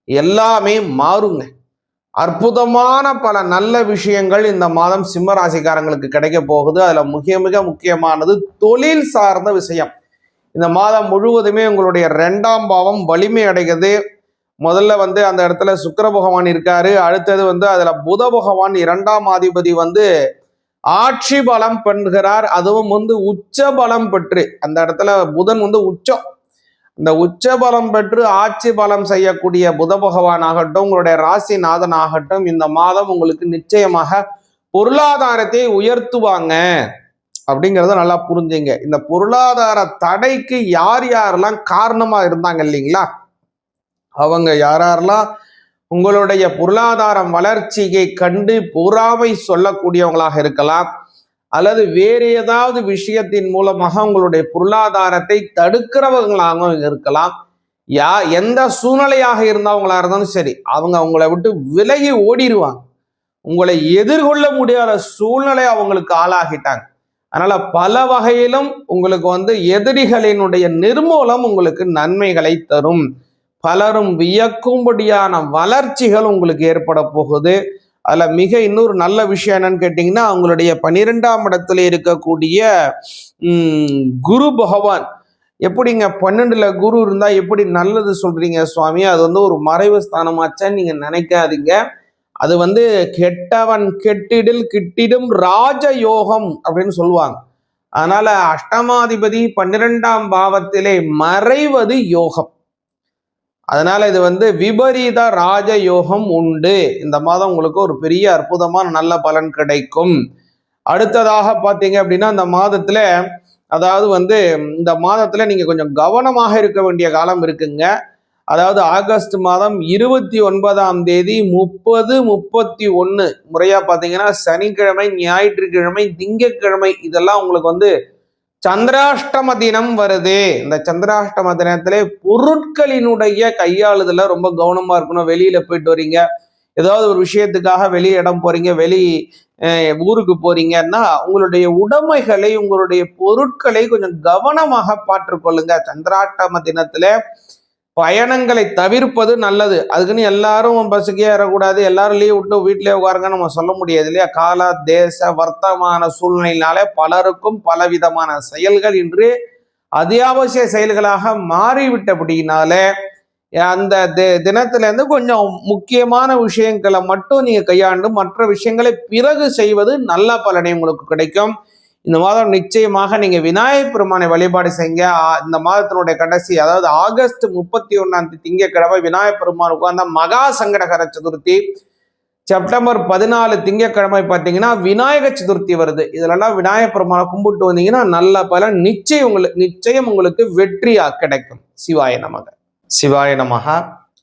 எல்லாமே மாறுங்க. அற்புதமான பல நல்ல விஷயங்கள் இந்த மாதம் சிம்ம ராசிக்காரங்களுக்கு கிடைக்க போகுது. அதுல மிக முக்கியமானது தொழில் சார்ந்த விஷயம். இந்த மாதம் முழுவதுமே உங்களுடைய 2ஆம் பாவம் வலிமை அடைகிறது. முதல்ல அந்த இடத்துல சுக்கிர பகவான் இருக்காரு. அடுத்தது அதுல புத பகவான் 2ஆம் அதிபதி ஆட்சி பலம் பெறுகிறார். அதுவும் உச்ச பலம் பெற்று, அந்த இடத்துல புதன் உச்சம், இந்த உச்ச பலம் பெற்று ஆட்சி பலம் செய்யக்கூடிய புத பகவான் ஆகட்டும், உங்களுடைய ராசிநாதன் ஆகட்டும், இந்த மாதம் உங்களுக்கு நிச்சயமாக பொருளாதாரத்தை உயர்த்துவாங்க. அப்படிங்கிறத நல்லா புரிஞ்சுங்க. இந்த பொருளாதார தடைக்கு யாரெல்லாம் காரணமா இருந்தாங்க இல்லைங்களா, அவங்க யாரெல்லாம் உங்களுடைய பொருளாதாரம் வளர்ச்சியை கண்டு பொறாமை சொல்லக்கூடியவங்களாக இருக்கலாம், அல்லது வேறு ஏதாவது விஷயத்தின் மூலமாக உங்களுடைய பொருளாதாரத்தை தடுக்கிறவங்களாகவும் இருக்கலாம். எந்த சூழ்நிலையாக இருந்தவங்களா இருந்தாலும் சரி, அவங்க உங்களை விட்டு விலகி ஓடிடுவாங்க. உங்களை எதிர்கொள்ள முடியாத சூழ்நிலை அவங்களுக்கு ஆளாகிட்டாங்க. அதனால பல வகையிலும் உங்களுக்கு எதிரிகளினுடைய நிர்மூலம் உங்களுக்கு நன்மைகளை தரும். பலரும் வியக்கும்படியான வளர்ச்சிகள் உங்களுக்கு ஏற்பட போகுது. அதுல இன்னொரு நல்ல விஷயம் என்னன்னு கேட்டீங்கன்னா, அவங்களுடைய 12ஆம் இடத்துல இருக்கக்கூடிய குரு பகவான் எப்படிங்க 12ல குரு இருந்தா எப்படி நல்லது சொல்றீங்க சுவாமி? அது ஒரு மறைவு ஸ்தானமாச்சான்னு நீங்க நினைக்காதீங்க. அது கெட்டவன் கெட்டிடில் கிட்டிடும் ராஜயோகம் அப்படின்னு சொல்லுவாங்க. அதனால அஷ்டமாதிபதி 12ஆம் பாவத்திலே மறைவது யோகம். அதனால இது விபரீத ராஜயோகம் உண்டு. இந்த மாதம் உங்களுக்கு ஒரு பெரிய அற்புதமான நல்ல பலன் கிடைக்கும். அடுத்ததாக பார்த்தீங்க அப்படின்னா, இந்த மாதத்துல இந்த மாதத்துல நீங்க கொஞ்சம் கவனமாக இருக்க வேண்டிய காலம் இருக்குங்க. அதாவது ஆகஸ்ட் மாதம் 29ஆம் தேதி 30, 31 முறையா பார்த்தீங்கன்னா சனிக்கிழமை, ஞாயிற்றுக்கிழமை, திங்கட்கிழமை இதெல்லாம் உங்களுக்கு சந்திராஷ்டம தினம் வருது. இந்த சந்திராஷ்டம தினத்திலே பொருட்களினுடைய கையாளுதல ரொம்ப கவனமா இருக்கணும். வெளியில போயிட்டு வரீங்க, ஏதாவது ஒரு விஷயத்துக்காக வெளி இடம் போறீங்க, வெளி ஊருக்கு போறீங்கன்னா உங்களுடைய உடைமைகளை, உங்களுடைய பொருட்களை கொஞ்சம் கவனமாக பார்த்துக்கொள்ளுங்க. சந்திராஷ்டம தினத்துல பயணங்களை தவிர்ப்பது நல்லது. அதுக்குன்னு எல்லாரும் பஸ்ஸுக்கே ஏறக்கூடாது, எல்லாரும் லீவ் விட்டு வீட்டிலே உட்காருங்க நம்ம சொல்ல முடியாது இல்லையா? கால தேச வர்த்தமான சூழ்நிலையினாலே பலருக்கும் பலவிதமான செயல்கள் இன்று அத்தியாவசிய செயல்களாக மாறிவிட்டபடினாலே அந்த தினத்திலேருந்து கொஞ்சம் முக்கியமான விஷயங்களை மட்டும் நீங்க கையாண்டு மற்ற விஷயங்களை பிறகு செய்வது நல்ல பலனை உங்களுக்கு கிடைக்கும். இந்த மாதம் நிச்சயமாக நீங்க விநாயகர் பெருமானை வழிபாடு செய்யுங்க. இந்த மாதத்தினுடைய கடைசி, அதாவது ஆகஸ்ட் 31ஆம் தேதி திங்கட்கிழமை விநாயகர் பெருமான் உட்கார்ந்த மகா சங்கடகர சதுர்த்தி. செப்டம்பர் 14 திங்கட்கிழமை பார்த்தீங்கன்னா விநாயகர் சதுர்த்தி வருது. இதுலலாம் விநாயகர் பெருமானை கும்பிட்டு வந்தீங்கன்னா நல்ல பலன் நிச்சயம் உங்களுக்கு வெற்றியா கிடைக்கும். சிவாய நமக. சிவாய நமக.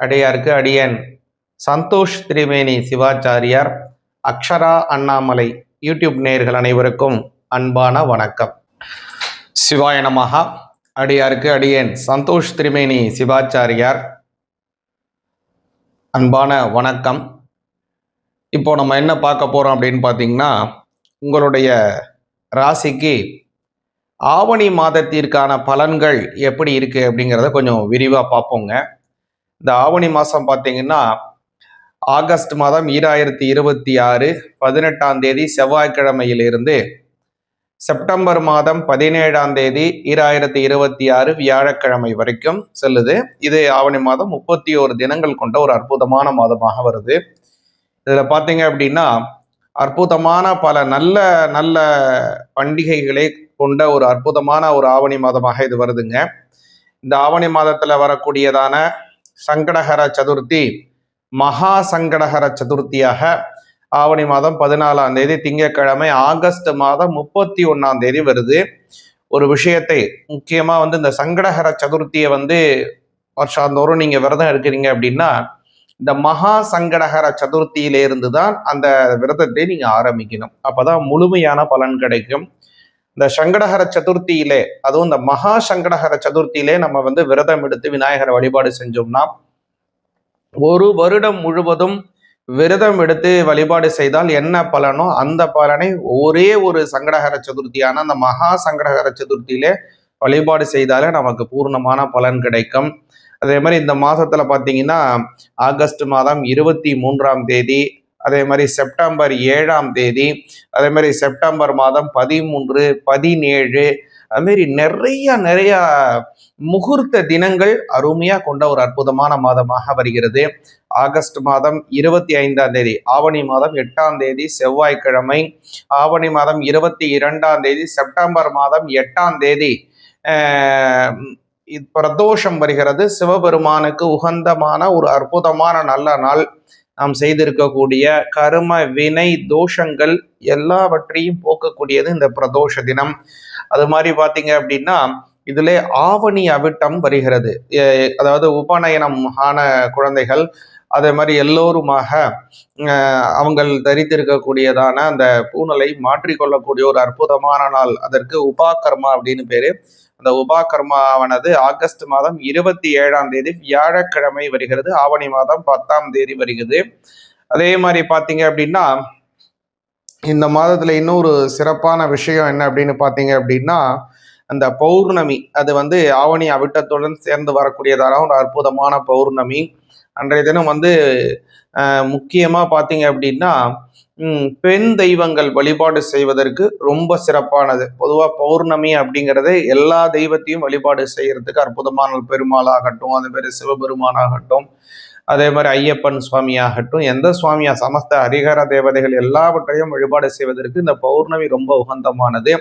அடியாருக்கு அடியேன் சந்தோஷ் திரிவேணி சிவாச்சாரியார், அக்ஷரா அண்ணாமலை யூடியூப் நேயர்கள் அனைவருக்கும் அன்பான வணக்கம். சிவாய நமக. அடியாருக்கு அடியேன் சந்தோஷ் திரிவேணி சிவாச்சாரியார், அன்பான வணக்கம். இப்போ நம்ம என்ன பார்க்க போறோம் அப்படின்னு பார்த்தீங்கன்னா, உங்களுடைய ராசிக்கு ஆவணி மாதத்திற்கான பலன்கள் எப்படி இருக்கு அப்படிங்கிறத கொஞ்சம் விரிவாக பார்ப்போங்க. இந்த ஆவணி மாதம் பார்த்தீங்கன்னா ஆகஸ்ட் மாதம் 2026 18ஆம் தேதி செவ்வாய்க்கிழமையிலிருந்து செப்டம்பர் மாதம் 17ஆம் தேதி 2026 வியாழக்கிழமை வரைக்கும் செல்லுது. இது ஆவணி மாதம் 31 தினங்கள் கொண்ட ஒரு அற்புதமான மாதமாக வருது. இதுல பார்த்தீங்க அப்படின்னா அற்புதமான பல நல்ல நல்ல பண்டிகைகளை கொண்ட ஒரு அற்புதமான ஒரு ஆவணி மாதமாக இது வருதுங்க. இந்த ஆவணி மாதத்துல வரக்கூடியதான சங்கடஹர சதுர்த்தி மகா சங்கடஹர சதுர்த்தியாக ஆவணி மாதம் 14ஆம் தேதி திங்கட்கிழமை ஆகஸ்ட் மாதம் 31ஆம் தேதி வருது. ஒரு விஷயத்தை முக்கியமா இந்த சங்கடஹர சதுர்த்தியை வருஷாந்தோறும் நீங்க விரதம் இருக்கிறீங்க அப்படின்னா இந்த மகா சங்கடஹர சதுர்த்தியிலிருந்து தான் அந்த விரதத்தை நீங்க ஆரம்பிக்கணும். அப்பதான் முழுமையான பலன் கிடைக்கும். இந்த சங்கடஹர சதுர்த்தியிலே, அதுவும் இந்த மகா சங்கடஹர சதுர்த்தியிலே நம்ம விரதம் எடுத்து விநாயகரை வழிபாடு செஞ்சோம்னா ஒரு வருடம் முழுவதும் விரதம் எடுத்து வழிபாடு செய்தால் என்ன பலனோ அந்த பலனை ஒரே ஒரு சங்கடஹர சதுர்த்தியான அந்த மகா சங்கடஹர சதுர்த்தியிலே வழிபாடு செய்தாலே நமக்கு பூர்ணமான பலன் கிடைக்கும். அதே மாதிரி இந்த மாதத்துல பார்த்தீங்கன்னா ஆகஸ்ட் மாதம் 23ஆம் தேதி, அதே மாதிரி செப்டம்பர் 7ஆம் தேதி, அதே மாதிரி செப்டம்பர் மாதம் 13, 17, அதுமாரி நிறைய முகூர்த்த தினங்கள் அருமையா கொண்ட ஒரு அற்புதமான மாதமாக வருகிறது. ஆகஸ்ட் மாதம் 25ஆம் தேதி ஆவணி மாதம் 8ஆம் தேதி செவ்வாய்க்கிழமை, ஆவணி மாதம் 22ஆம் தேதி செப்டம்பர் மாதம் 8ஆம் தேதி பிரதோஷம் வருகிறது. சிவபெருமானுக்கு உகந்தமான ஒரு அற்புதமான நல்ல நாள். நாம் செய்திருக்கக்கூடிய கர்ம வினை தோஷங்கள் எல்லாவற்றையும் போக்கக்கூடியது இந்த பிரதோஷ தினம். அது மாதிரி பார்த்தீங்க அப்படின்னா இதிலே ஆவணி அவிட்டம் வருகிறது. அதாவது உபநயனம் ஆன குழந்தைகள் அதே மாதிரி எல்லோருமாக அவங்கள் தரித்திருக்கக்கூடியதான அந்த பூணலை மாற்றிக்கொள்ளக்கூடிய ஒரு அற்புதமான நாள். அதற்கு உபாகர்மா அப்படின்னு பேரு. அந்த உபாகர்மாவானது ஆகஸ்ட் மாதம் 27ஆம் தேதி வியாழக்கிழமை வருகிறது. ஆவணி மாதம் 10ஆம் தேதி வருகிறது. அதே மாதிரி பார்த்தீங்க அப்படின்னா இந்த மாதத்துல இன்னொரு சிறப்பான விஷயம் என்ன அப்படின்னு பார்த்தீங்க அப்படின்னா, அந்த பௌர்ணமி அது வந்து ஆவணி அவிட்டத்துடன் சேர்ந்து வரக்கூடியதான ஒரு அற்புதமான பௌர்ணமி. அன்றைய தினம் வந்து முக்கியமா பார்த்தீங்க அப்படின்னா பெண் தெய்வங்கள் வழிபாடு செய்வதற்கு ரொம்ப சிறப்பானது. பொதுவாக பௌர்ணமி அப்படிங்கிறது எல்லா தெய்வத்தையும் வழிபாடு செய்யறதுக்கு அற்புதமான பெருமாளாகட்டும், அதே மாதிரி சிவபெருமானாகட்டும், அதே மாதிரி ஐயப்பன் சுவாமி ஆகட்டும், எந்த சுவாமியா சமஸ்த ஹரிஹர தேவதைகள் எல்லாவற்றையும் வழிபாடு செய்வதற்கு இந்த பௌர்ணமி ரொம்ப உகந்தமானது.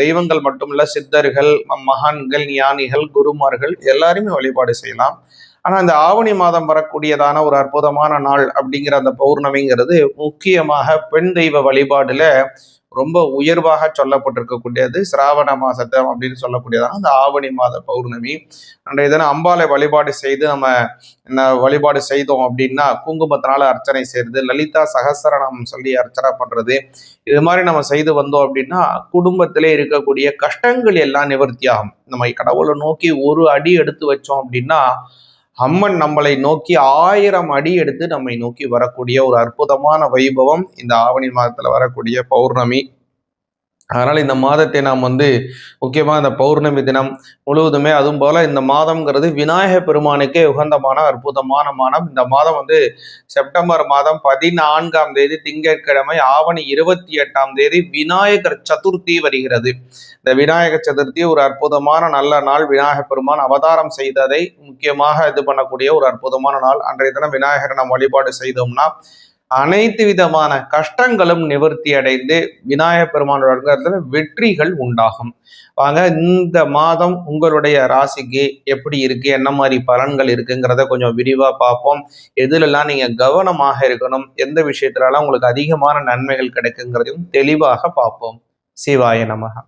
தெய்வங்கள் மட்டுமல்ல, சித்தர்கள், மகான்கள், ஞானிகள், குருமார்கள் எல்லாருமே வழிபாடு செய்யலாம். ஆனா இந்த ஆவணி மாதம் வரக்கூடியதான ஒரு அற்புதமான நாள் அப்படிங்கிற அந்த பௌர்ணமிங்கிறது முக்கியமாக பெண் தெய்வ வழிபாடுல ரொம்ப உயர்வாக சொல்லப்பட்டிருக்கக்கூடியது. சிராவண மாசத்தை அப்படின்னு சொல்லக்கூடியதான அந்த ஆவணி மாத பௌர்ணமி. அன்றைய தினம் அம்பாலை வழிபாடு செய்து நம்ம வழிபாடு செய்தோம் அப்படின்னா குங்குமத்தினால அர்ச்சனை செய்யறது, லலிதா சகஸ்ரநாமம் சொல்லி அர்ச்சனை பண்றது, இது மாதிரி நம்ம செய்து வந்தோம் அப்படின்னா குடும்பத்திலே இருக்கக்கூடிய கஷ்டங்கள் எல்லாம் நிவர்த்தி ஆகும். நம்ம கடவுளை நோக்கி ஒரு அடி எடுத்து வச்சோம் அப்படின்னா அம்மன் நம்மளை நோக்கி 1000 அடி எடுத்து நம்மை நோக்கி வரக்கூடிய ஒரு அற்புதமான வைபவம் இந்த ஆவணி மாதத்துல வரக்கூடிய பௌர்ணமி. அதனால இந்த மாதத்தை நாம் வந்து முக்கியமாக இந்த பௌர்ணமி தினம் முழுவதுமே, அதுவும் போல இந்த மாதம்ங்கிறது விநாயக பெருமானுக்கே உகந்தமான அற்புதமான மாதம். இந்த மாதம் வந்து செப்டம்பர் மாதம் 14ஆம் தேதி திங்கட்கிழமை, ஆவணி 28ஆம் தேதி விநாயகர் சதுர்த்தி வருகிறது. இந்த விநாயகர் சதுர்த்தி ஒரு அற்புதமான நல்ல நாள். விநாயக பெருமான் அவதாரம் செய்ததை முக்கியமாக இது பண்ணக்கூடிய ஒரு அற்புதமான நாள். அன்றைய தினம் விநாயகரை நாம் வழிபாடு செய்தோம்னா அனைத்து விதமான கஷ்டங்களும் நிவர்த்தி அடைந்து விநாயக பெருமானோட வெற்றிகள் உண்டாகும். வாங்க இந்த மாதம் உங்களுடைய ராசிக்கு எப்படி இருக்கு, என்ன மாதிரி பலன்கள் இருக்குங்கிறத கொஞ்சம் விரிவா பார்ப்போம். எதுலெல்லாம் நீங்க கவனமாக இருக்கணும், எந்த விஷயத்துலலாம் உங்களுக்கு அதிகமான நன்மைகள் கிடைக்குங்கிறதையும் தெளிவாக பார்ப்போம். சிவாய நமக.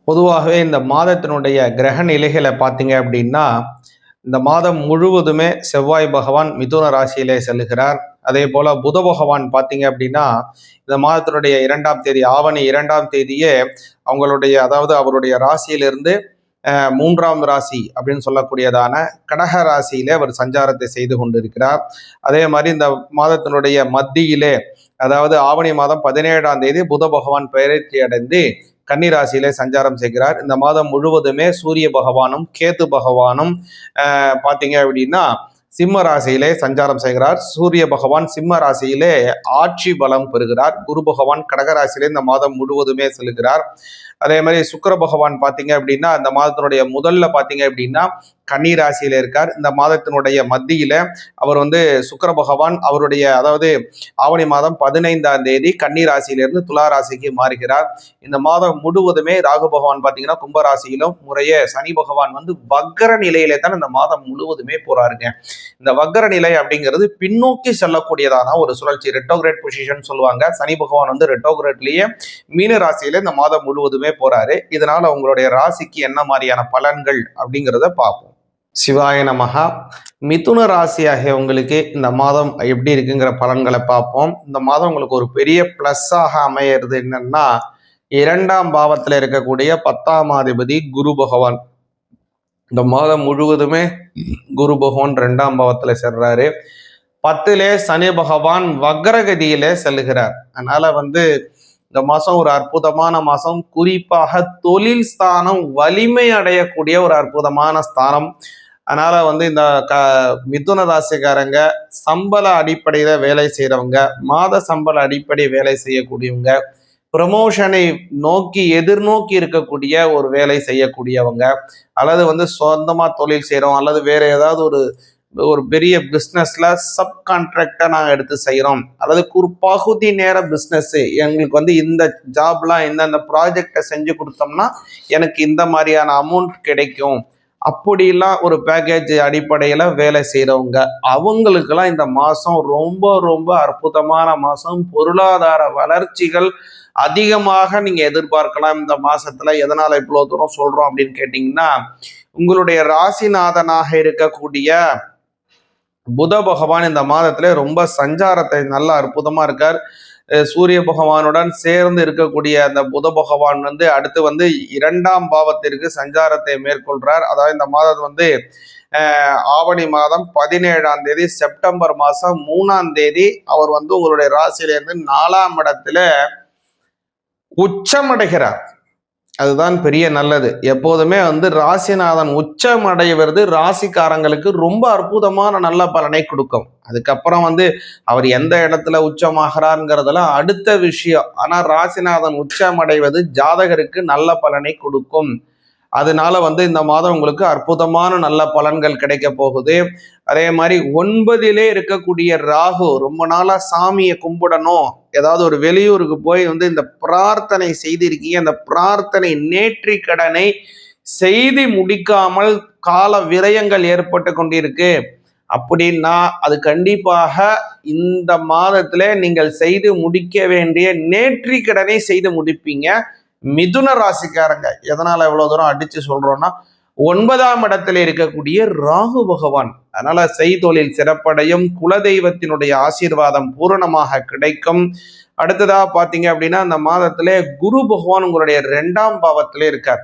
பொதுவாகவே இந்த மாதத்தினுடைய கிரக நிலைகளை பார்த்தீங்க அப்படின்னா இந்த மாதம் முழுவதுமே செவ்வாய் பகவான் மிதுன ராசியிலே செல்லுகிறார். அதே போல புத பகவான் பார்த்தீங்க அப்படின்னா இந்த மாதத்தினுடைய 2ஆம் தேதி, ஆவணி 2ஆம் தேதியே அவங்களுடைய அதாவது அவருடைய ராசியிலிருந்து 3ஆம் ராசி அப்படின்னு சொல்லக்கூடியதான கடக ராசியிலே அவர் சஞ்சாரத்தை செய்து கொண்டிருக்கிறார். அதே மாதிரி இந்த மாதத்தினுடைய மத்தியிலே அதாவது ஆவணி மாதம் 17ஆம் தேதி புத பகவான் பெயர்ச்சி அடைந்து கன்னிராசியிலே சஞ்சாரம் செய்கிறார். இந்த மாதம் முழுவதுமே சூரிய பகவானும் கேது பகவானும் பார்த்தீங்க அப்படின்னா சிம்ம ராசியிலே சஞ்சாரம் செய்கிறார். சூரிய பகவான் சிம்ம ராசியிலே ஆட்சி பலம் பெறுகிறார். குரு பகவான் கடகராசியிலே இந்த மாதம் முழுவதுமே செல்கிறார். அதே மாதிரி சுக்கிர பகவான் பார்த்தீங்க அப்படின்னா இந்த மாதத்தினுடைய முதல்ல பார்த்தீங்க அப்படின்னா கன்னி ராசியில இருக்கார். இந்த மாதத்தினுடைய மத்தியில அவர் வந்து சுக்கிர பகவான் அவருடைய அதாவது ஆவணி மாதம் 15ஆம் தேதி கன்னி ராசியிலிருந்து துலா ராசிக்கு மாறுகிறார். இந்த மாதம் முழுவதுமே ராகு பகவான் பார்த்தீங்கன்னா கும்பராசியிலும் முறையே சனி பகவான் வந்து வக்கர நிலையிலே தான் இந்த மாதம் முழுவதுமே போறாருங்க. இந்த வக்கர நிலை அப்படிங்கிறது பின்னோக்கி செல்லக்கூடியதான ஒரு சுழற்சி, ரெட்டோகிரேட் பொசிஷன் சொல்லுவாங்க. சனி பகவான் வந்து ரெட்டோகிரேட்லயே மீன ராசியில இந்த மாதம் முழுவதுமே போறாரு. இதனால உங்களுடைய ராசிக்கு என்ன மாதிரியான பலன்கள் அப்படிங்கிறத பார்ப்போம். சிவாய நமகா. மிதுன ராசி ஆகிய உங்களுக்கு இந்த மாதம் எப்படி இருக்குங்கிற பலன்களை பார்ப்போம். இந்த மாதம் உங்களுக்கு ஒரு பெரிய பிளஸ்ஸாக அமையிறது என்னன்னா 2ஆம் பாவத்தில் இருக்கக்கூடிய 10ஆம் அதிபதி குரு பகவான். இந்த மாதம் முழுவதுமே குரு பகவான் 2ஆம் பாவத்துல செல்றாரு. 10லே சனி பகவான் வக்ரகதியிலே செல்லுகிறார். அதனால வந்து இந்த மாசம் ஒரு அற்புதமான மாசம். குறிப்பாக தொழில் ஸ்தானம் வலிமை அடையக்கூடிய ஒரு அற்புதமான ஸ்தானம். அதனால வந்து இந்த மிதுன ராசிக்காரங்க சம்பள அடிப்படையில வேலை செய்யறவங்க, மாத சம்பள அடிப்படை வேலை செய்யக்கூடியவங்க, ப்ரமோஷனை நோக்கி எதிர்நோக்கி இருக்கக்கூடிய ஒரு வேலை செய்யக்கூடியவங்க, அல்லது வந்து சொந்தமா தொழில் செய்யறோம், அல்லது வேற ஏதாவது ஒரு பெரிய பிஸ்னஸ்ல சப் கான்ட்ராக்டா நாங்கள் எடுத்து செய்கிறோம், அல்லது ஒரு பகுதி நேர பிஸ்னஸ், எங்களுக்கு வந்து இந்த ஜாப்லாம் இந்த ப்ராஜெக்டை செஞ்சு கொடுத்தோம்னா எனக்கு இந்த மாதிரியான அமௌண்ட் கிடைக்கும், அப்படிலாம் ஒரு பேக்கேஜ் அடிப்படையில் வேலை செய்கிறவங்க அவங்களுக்கெல்லாம் இந்த மாதம் ரொம்ப ரொம்ப அற்புதமான மாதம். பொருளாதார வளர்ச்சிகள் அதிகமாக நீங்கள் எதிர்பார்க்கலாம் இந்த மாதத்தில். எதனால் இவ்வளோ தூரம் சொல்கிறோம் அப்படின்னு கேட்டிங்கன்னா, உங்களுடைய ராசிநாதனாக இருக்கக்கூடிய புத பகவான் இந்த மாதத்துல ரொம்ப சஞ்சாரத்தை நல்ல அற்புதமா இருக்கார். சூரிய பகவானுடன் சேர்ந்து இருக்கக்கூடிய அந்த புத பகவான் அடுத்து 2ஆம் பாவத்திற்கு சஞ்சாரத்தை மேற்கொள்றார். அதாவது இந்த மாதம் ஆவணி மாதம் 17ஆம் தேதி, செப்டம்பர் மாதம் 3ஆம் தேதி அவர் உங்களுடைய ராசியிலிருந்து 4ஆம் இடத்துல உச்சமடைகிறார். அதுதான் பெரிய நல்லது. எப்போதுமே ராசிநாதன் உச்சம் அடைவது ராசிக்காரங்களுக்கு ரொம்ப அற்புதமான நல்ல பலனை கொடுக்கும். அதுக்கப்புறம் அவர் எந்த இடத்துல உச்சமாகிறார்ங்கிறதெல்லாம் அடுத்த விஷயம். ஆனா ராசிநாதன் உச்சம் அடைவது ஜாதகருக்கு நல்ல பலனை கொடுக்கும். அதனால இந்த மாதம் உங்களுக்கு அற்புதமான நல்ல பலன்கள் கிடைக்க போகுது. அதே மாதிரி 9லே இருக்கக்கூடிய ராகு, ரொம்ப நாளா சாமியை கும்பிடணும், ஏதாவது ஒரு வெளியூருக்கு போய் இந்த பிரார்த்தனை செய்திருக்கீங்க, அந்த பிரார்த்தனை நேற்றி கடனை செய்து முடிக்காமல் கால விரயங்கள் ஏற்பட்டு கொண்டிருக்கு அப்படின்னா அது கண்டிப்பாக இந்த மாதத்துல நீங்கள் செய்து முடிக்க வேண்டிய நேற்றி கடனை செய்து முடிப்பீங்க. மிதுன ராசிக்காரங்க எதனால எவ்வளவு தூரம் அடிச்சு சொல்றோம்னா 9ஆம் இடத்துல இருக்கக்கூடிய ராகு பகவான். அதனால செய்தொழில் சிறப்படையும், குலதெய்வத்தினுடைய ஆசீர்வாதம் பூரணமாக கிடைக்கும். அடுத்ததா பாத்தீங்க அப்படின்னா அந்த மாதத்திலே குரு பகவான் உங்களுடைய 2ஆம் பாவத்திலே இருக்கார்.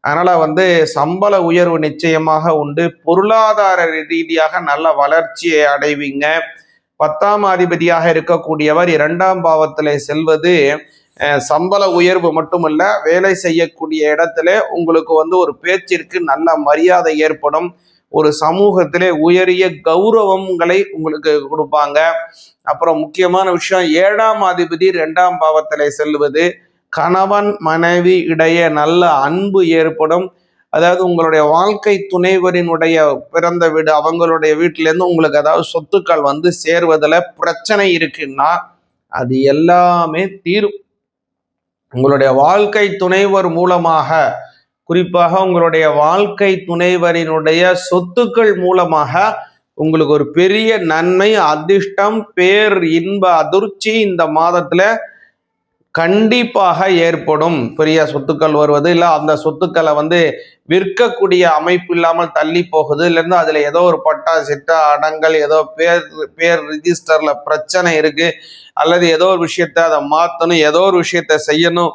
அதனால சம்பள உயர்வு நிச்சயமாக உண்டு. பொருளாதார ரீதியாக நல்ல வளர்ச்சியை அடைவீங்க. 10ஆம் அதிபதியாக இருக்கக்கூடியவர் 2ஆம் பாவத்திலே செல்வது சம்பள உயர்வு மட்டுமல்ல, வேலை செய்யக்கூடிய இடத்துல உங்களுக்கு ஒரு பேச்சிற்கு நல்ல மரியாதை ஏற்படும். ஒரு சமூகத்திலே உயரிய கௌரவங்களை உங்களுக்கு கொடுப்பாங்க. அப்புறம் முக்கியமான விஷயம், 7ஆம் அதிபதி 2ஆம் பாவத்திலே செல்வது கணவன் மனைவி இடையே நல்ல அன்பு ஏற்படும். அதாவது உங்களுடைய வாழ்க்கை துணைவரினுடைய பிறந்த வீடு, அவங்களுடைய வீட்டிலேருந்து உங்களுக்கு அதாவது சொத்துக்கள் சேர்வதில் பிரச்சனை இருக்குன்னா அது எல்லாமே தீரும். உங்களுடைய வாழ்க்கை துணைவர் மூலமாக, குறிப்பாக உங்களுடைய வாழ்க்கை துணைவரினுடைய சொத்துக்கள் மூலமாக உங்களுக்கு ஒரு பெரிய நன்மை, அதிர்ஷ்டம், பேர், இன்ப அதிர்ச்சி இந்த மாதத்துல கண்டிப்பாக ஏற்படும். பெரிய சொத்துக்கள் வருவது, இல்லை அந்த சொத்துக்களை விற்கக்கூடிய அமைப்பு இல்லாமல் தள்ளி போகுது, இல்லைன்னா அதுல ஏதோ ஒரு பட்டா சிட்டா அடங்கல், ஏதோ பேர் ரிஜிஸ்டர்ல பிரச்சனை இருக்கு, அல்லது ஏதோ ஒரு விஷயத்த அதை மாற்றணும், ஏதோ ஒரு விஷயத்த செய்யணும்.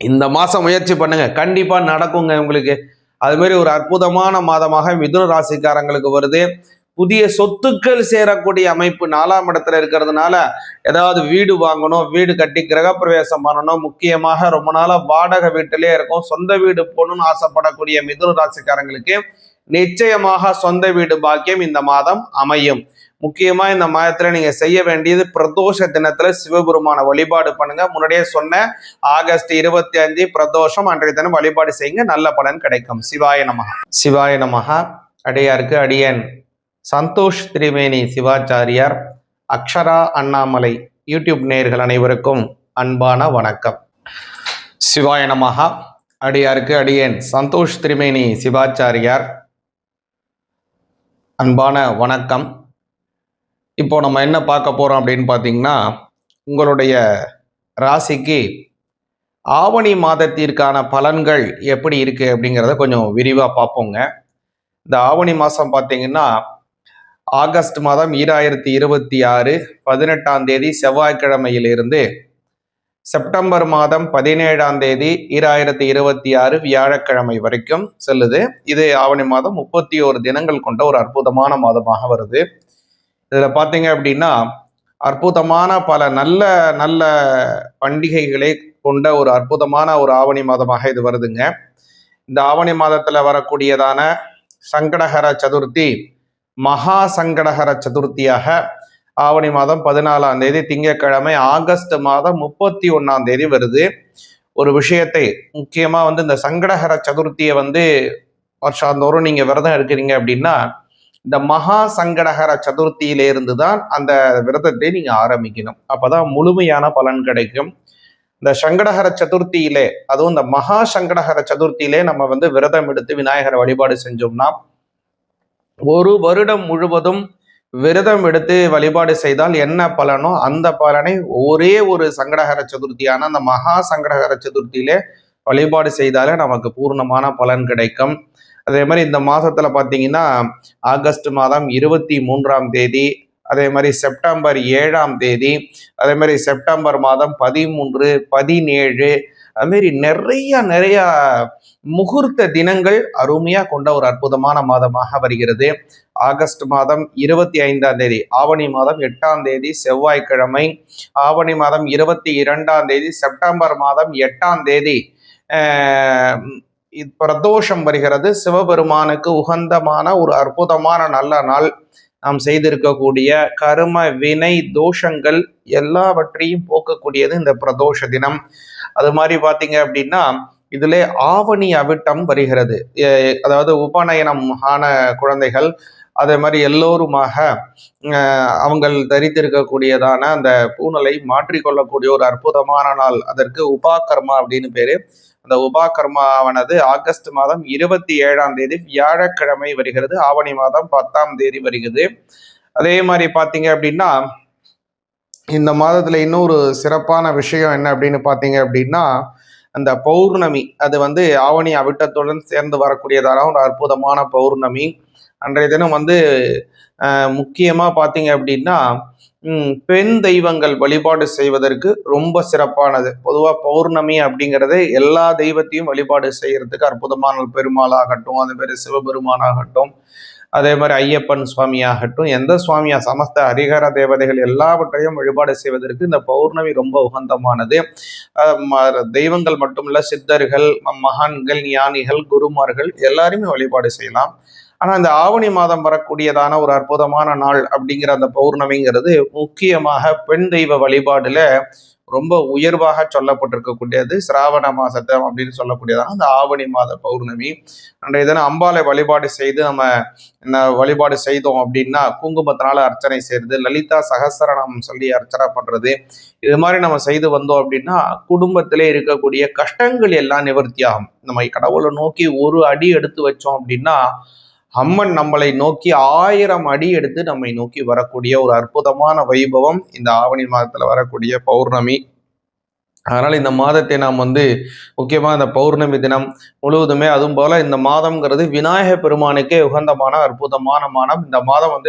இந்த மாசம் முயற்சி பண்ணுங்க, கண்டிப்பா நடக்குங்க உங்களுக்கு. அது மாதிரி ஒரு அற்புதமான மாதமாக மிதுன ராசிக்காரங்களுக்கு வருது. புதிய சொத்துக்கள் சேரக்கூடிய அமைப்பு 4ஆம் இடத்துல இருக்கிறதுனால ஏதாவது வீடு வாங்கணும், வீடு கட்டி கிரகப்பிரவேசம் பண்ணணும். முக்கியமாக ரொம்ப நாளா வாடகை வீட்டிலே இருக்கும், சொந்த வீடு போகணும்னு ஆசைப்படக்கூடிய மிதுன ராசிக்காரங்களுக்கு நிச்சயமாக சொந்த வீடு பாக்கியம் இந்த மாதம் அமையும். முக்கியமா இந்த மாதத்துல நீங்க செய்ய வேண்டியது, பிரதோஷ தினத்துல சிவபெருமான வழிபாடு பண்ணுங்க. முன்னாடியே சொன்ன ஆகஸ்ட் 25 பிரதோஷம், அன்றைய தினம் வழிபாடு செய்யுங்க, நல்ல பலன் கிடைக்கும். சிவாய நமஹா. சிவாய நமஹா. அடியாருக்கு அடியேன் சந்தோஷ் திரிவேணி சிவாச்சாரியார், அக்ஷரா அண்ணாமலை யூடியூப் நேயர்கள் அனைவருக்கும் அன்பான வணக்கம். சிவாய நமஹா. அடியாருக்கு அடியேன் சந்தோஷ் திரிவேணி சிவாச்சாரியார், அன்பான வணக்கம். இப்போ நம்ம என்ன பார்க்க போறோம் அப்படின்னு பார்த்தீங்கன்னா, உங்களுடைய ராசிக்கு ஆவணி மாதத்திற்கான பலன்கள் எப்படி இருக்கு அப்படிங்கிறத கொஞ்சம் விரிவாக பார்ப்போங்க. இந்த ஆவணி மாதம் பார்த்தீங்கன்னா ஆகஸ்ட் மாதம் 2026 18ஆம் தேதி செவ்வாய்க்கிழமையிலிருந்து செப்டம்பர் மாதம் 17ஆம் தேதி 2026 வியாழக்கிழமை வரைக்கும் செல்லுது. இது ஆவணி மாதம் 31 தினங்கள் கொண்ட ஒரு அற்புதமான மாதமாக வருது. இதுல பாத்தீங்க அப்படின்னா அற்புதமான பல நல்ல நல்ல பண்டிகைகளை கொண்ட ஒரு அற்புதமான ஒரு ஆவணி மாதமாக இது வருதுங்க. இந்த ஆவணி மாதத்துல வரக்கூடியதான சங்கடஹர சதுர்த்தி மகா சங்கடஹர சதுர்த்தியாக ஆவணி மாதம் 14ஆம் தேதி திங்கட்கிழமை ஆகஸ்ட் மாதம் 31ஆம் தேதி வருது. ஒரு விஷயத்தை முக்கியமா இந்த சங்கடஹர சதுர்த்தியை வருஷாந்தோறும் நீங்க விரதம் இருக்கிறீங்க அப்படின்னா இந்த மகா சங்கடஹர சதுர்த்தியிலிருந்து தான் அந்த விரதத்தை நீங்க ஆரம்பிக்கணும். அப்பதான் முழுமையான பலன் கிடைக்கும். இந்த சங்கடஹர சதுர்த்தியிலே, அதுவும் இந்த மகா சங்கடஹர சதுர்த்தியிலே நம்ம விரதம் எடுத்து விநாயகரை வழிபாடு செஞ்சோம்னா, ஒரு வருடம் முழுவதும் விரதம் எடுத்து வழிபாடு செய்தால் என்ன பலனோ அந்த பலனை ஒரே ஒரு சங்கடஹர சதுர்த்தியான அந்த மகா சங்கடஹர சதுர்த்தியிலே வழிபாடு செய்தாலே நமக்கு பூர்ணமான பலன் கிடைக்கும். அதே மாதிரி இந்த மாதத்துல பார்த்தீங்கன்னா ஆகஸ்ட் மாதம் 23ஆம் தேதி, அதே மாதிரி செப்டம்பர் 7ஆம் தேதி, அதே மாதிரி செப்டம்பர் மாதம் 13, 17, அதுமாரி நிறைய முகூர்த்த தினங்கள் அருமையா கொண்ட ஒரு அற்புதமான மாதமாக வருகிறது. ஆகஸ்ட் மாதம் 25ஆம் தேதி, ஆவணி மாதம் 8ஆம் தேதி செவ்வாய்க்கிழமை, ஆவணி மாதம் 22ஆம் தேதி, செப்டம்பர் மாதம் 8ஆம் தேதி பிரதோஷம் வருகிறது. சிவபெருமானுக்கு உகந்தமான ஒரு அற்புதமான நல்ல நாள். நாம் செய்திருக்கக்கூடிய கர்ம வினை தோஷங்கள் எல்லாவற்றையும் போக்கக்கூடியது இந்த பிரதோஷ தினம். அது மாதிரி பார்த்தீங்க அப்படின்னா இதிலே ஆவணி அவிட்டம் வருகிறது. அதாவது உபநயனம் ஆன குழந்தைகள் அதே மாதிரி எல்லோருமாக அவங்கள் தரித்திருக்கக்கூடியதான அந்த பூனலை மாற்றிக்கொள்ளக்கூடிய ஒரு அற்புதமான நாள். அதற்கு உபாகர்மா அப்படின்னு பேரு. அந்த உபாகர்மாவானது ஆகஸ்ட் மாதம் 27ஆம் தேதி வியாழக்கிழமை வருகிறது. ஆவணி மாதம் 10ஆம் தேதி வருகிறது. அதே மாதிரி பார்த்தீங்க அப்படின்னா இந்த மாதத்துல இன்னொரு சிறப்பான விஷயம் என்ன அப்படின்னு பார்த்தீங்க அப்படின்னா அந்த பௌர்ணமி, அது ஆவணி அவிட்டத்துடன் சேர்ந்து வரக்கூடியதான ஒரு அற்புதமான பௌர்ணமி. அன்றைய தினம் முக்கியமா பார்த்தீங்க அப்படின்னா பெண் தெய்வங்கள் வழிபாடு செய்வதற்கு ரொம்ப சிறப்பானது. பொதுவாக பௌர்ணமி அப்படிங்கிறது எல்லா தெய்வத்தையும் வழிபாடு செய்யறதுக்கு அற்புதமான பெருமாள் ஆகட்டும், அதே மாதிரி சிவபெருமான் ஆகட்டும், அதே மாதிரி ஐயப்பன் சுவாமி ஆகட்டும், எந்த சுவாமியா சமஸ்த ஹரிஹர தேவதைகள் எல்லாவற்றையும் வழிபாடு செய்வதற்கு இந்த பௌர்ணமி ரொம்ப உகந்தமானது. தெய்வங்கள் மட்டுமல்ல, சித்தர்கள், மகான்கள், ஞானிகள், குருமார்கள் எல்லாருமே வழிபாடு செய்யலாம். ஆனா இந்த ஆவணி மாதம் வரக்கூடியதான ஒரு அற்புதமான நாள் அப்படிங்கிற அந்த பௌர்ணமிங்கிறது முக்கியமாக பெண் தெய்வ வழிபாடுல ரொம்ப உயர்வாக சொல்லப்பட்டிருக்கக்கூடியது. சிராவண மாசத்தை அப்படின்னு சொல்லக்கூடியதான அந்த ஆவணி மாத பௌர்ணமி. அன்றைய தினம் அம்பாலை வழிபாடு செய்து நம்ம வழிபாடு செய்தோம் அப்படின்னா குங்குமத்தினால அர்ச்சனை செய்யறது, லலிதா சகஸ்ரநாமம் சொல்லி அர்ச்சனை பண்றது, இது மாதிரி நம்ம செய்து வந்தோம் அப்படின்னா குடும்பத்திலே இருக்கக்கூடிய கஷ்டங்கள் எல்லாம் நிவர்த்தி ஆகும். நம்ம கடவுளை நோக்கி ஒரு அடி எடுத்து வச்சோம் அப்படின்னா அம்மன் நம்மளை நோக்கி 1000 அடி எடுத்து நம்மை நோக்கி வரக்கூடிய ஒரு அற்புதமான வைபவம் இந்த ஆவணி மாதத்துல வரக்கூடிய பௌர்ணமி. அதனால இந்த மாதத்தை நாம் முக்கியமாக இந்த பௌர்ணமி தினம் முழுவதுமே, அதுவும் போல இந்த மாதம்ங்கிறது விநாயக பெருமானுக்கே உகந்தமான அற்புதமான மாதம். இந்த மாதம்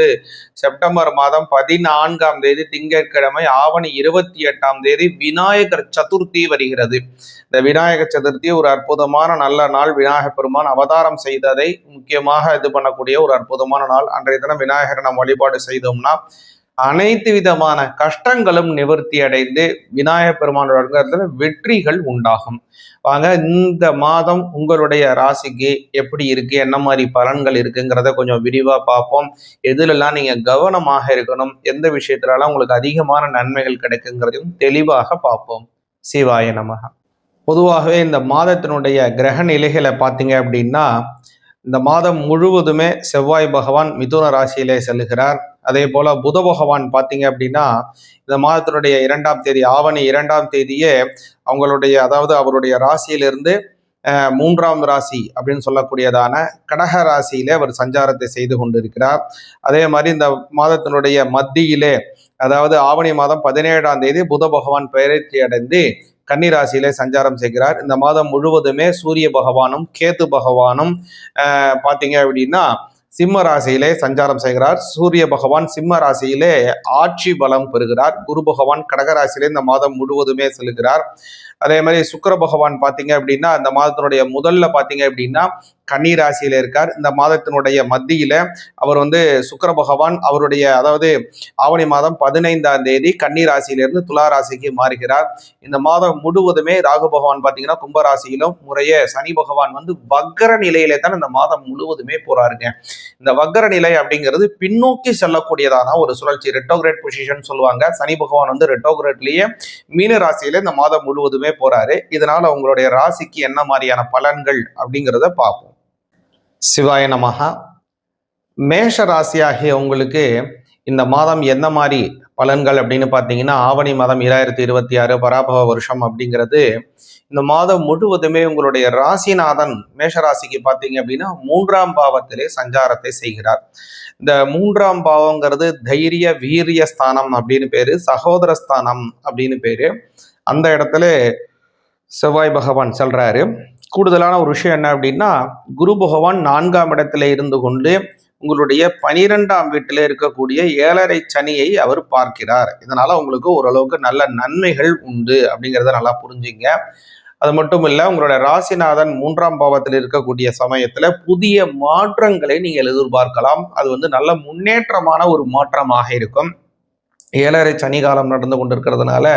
செப்டம்பர் மாதம் 14ஆம் தேதி திங்கட்கிழமை, ஆவணி 28ஆம் தேதி விநாயகர் சதுர்த்தி வருகிறது. இந்த விநாயகர் சதுர்த்தி ஒரு அற்புதமான நல்ல நாள். விநாயக பெருமான் அவதாரம் செய்ததை முக்கியமாக இது பண்ணக்கூடிய ஒரு அற்புதமான நாள். அன்றைய தினம் விநாயகரை நாம் வழிபாடு செய்தோம்னா அனைத்து விதமான கஷ்டங்களும் நிவர்த்தி அடைந்து விநாயகர் பெருமானோட வெற்றிகள் உண்டாகும். வாங்க, இந்த மாதம் உங்களுடைய ராசிக்கு எப்படி இருக்கு, என்ன மாதிரி பலன்கள் இருக்குங்கிறத கொஞ்சம் விரிவா பார்ப்போம். எதுலெல்லாம் நீங்க கவனமாக இருக்கணும், எந்த விஷயத்துலலாம் உங்களுக்கு அதிகமான நன்மைகள் கிடைக்குங்கிறதையும் தெளிவாக பார்ப்போம். சிவாய நமக. பொதுவாகவே இந்த மாதத்தினுடைய கிரக நிலைகளை பார்த்தீங்க அப்படின்னா இந்த மாதம் முழுவதுமே செவ்வாய் பகவான் மிதுன ராசியிலே செல்லுகிறார். அதே போல புத பகவான் பார்த்தீங்க அப்படின்னா இந்த மாதத்தினுடைய 2ஆம் தேதி, ஆவணி 2ஆம் தேதியே அவங்களுடைய, அதாவது அவருடைய ராசியிலிருந்து 3ஆம் ராசி அப்படின்னு சொல்லக்கூடியதான கடக ராசியிலே அவர் சஞ்சாரத்தை செய்து கொண்டிருக்கிறார். அதே மாதிரி இந்த மாதத்தினுடைய மத்தியிலே, அதாவது ஆவணி மாதம் 17ஆம் தேதி புத பகவான் பெயர்ச்சி அடைந்து கன்னிராசியிலே சஞ்சாரம் செய்கிறார். இந்த மாதம் முழுவதுமே சூரிய பகவானும் கேது பகவானும் பார்த்தீங்க அப்படின்னா சிம்ம ராசியிலே சஞ்சாரம் செய்கிறார். சூரிய பகவான் சிம்ம ராசியிலே ஆட்சி பலம் பெறுகிறார். குரு பகவான் கடகராசியிலே இந்த மாதம் முழுவதுமே செல்கிறார். அதே மாதிரி சுக்கிர பகவான் பார்த்தீங்க அப்படின்னா இந்த மாதத்தினுடைய முதல்ல பார்த்தீங்க அப்படின்னா கன்னி ராசியில இருக்கார். இந்த மாதத்தினுடைய மத்தியில அவர் சுக்கிர பகவான் அவருடைய, அதாவது ஆவணி மாதம் 15ஆம் தேதி கன்னி ராசியிலிருந்து துலா ராசிக்கு மாறுகிறார். இந்த மாதம் முழுவதுமே ராகு பகவான் பார்த்தீங்கன்னா கும்பராசியிலும் முறையே சனி பகவான் வக்கர நிலையிலே தான் இந்த மாதம் முழுவதுமே போறாருங்க. இந்த வக்கர நிலை அப்படிங்கிறது பின்னோக்கி செல்லக்கூடியதான ஒரு சுழற்சி, ரெட்டோகிரேட் பொசிஷன் சொல்லுவாங்க. சனி பகவான் ரெட்டோகிரேட்லயே மீன ராசியில இந்த மாதம் முழுவதுமே போறாரு. இதனால உங்களுடைய ராசிக்கு என்ன மாதிரியான பலன்கள் அப்படிங்கிறத பார்ப்போம். சிவாய நமகா. மேஷ ராசியாகிய உங்களுக்கு இந்த மாதம் என்ன மாதிரி பலன்கள் அப்படின்னு பார்த்தீங்கன்னா ஆவணி மாதம் 2026 பராபவ வருஷம் அப்படிங்கிறது இந்த மாதம் முழுவதுமே உங்களுடைய ராசிநாதன் மேஷராசிக்கு பார்த்தீங்க அப்படின்னா 3ஆம் பாவத்திலே சஞ்சாரத்தை செய்கிறார். இந்த 3ஆம் பாவங்கிறது தைரிய வீரிய ஸ்தானம் அப்படின்னு பேரு, சகோதர ஸ்தானம் அப்படின்னு பேரு. அந்த இடத்துல செவ்வாய் பகவான் சொல்றாரு. கூடுதலான ஒரு விஷயம் என்ன அப்படின்னா, குரு பகவான் 4ஆம் இடத்துல இருந்து கொண்டு உங்களுடைய 12ஆம் வீட்டில் இருக்கக்கூடிய 7.5 சனியை அவர் பார்க்கிறார். இதனால உங்களுக்கு ஓரளவுக்கு நல்ல நன்மைகள் உண்டு அப்படிங்கிறத நல்லா புரிஞ்சுங்க. அது மட்டும் இல்ல, உங்களுடைய ராசிநாதன் 3ஆம் பாவத்தில் இருக்கக்கூடிய சமயத்துல புதிய மாற்றங்களை நீங்கள் எதிர்பார்க்கலாம். அது நல்ல முன்னேற்றமான ஒரு மாற்றமாக இருக்கும். 7.5 சனி காலம் நடந்து கொண்டிருக்கிறதுனால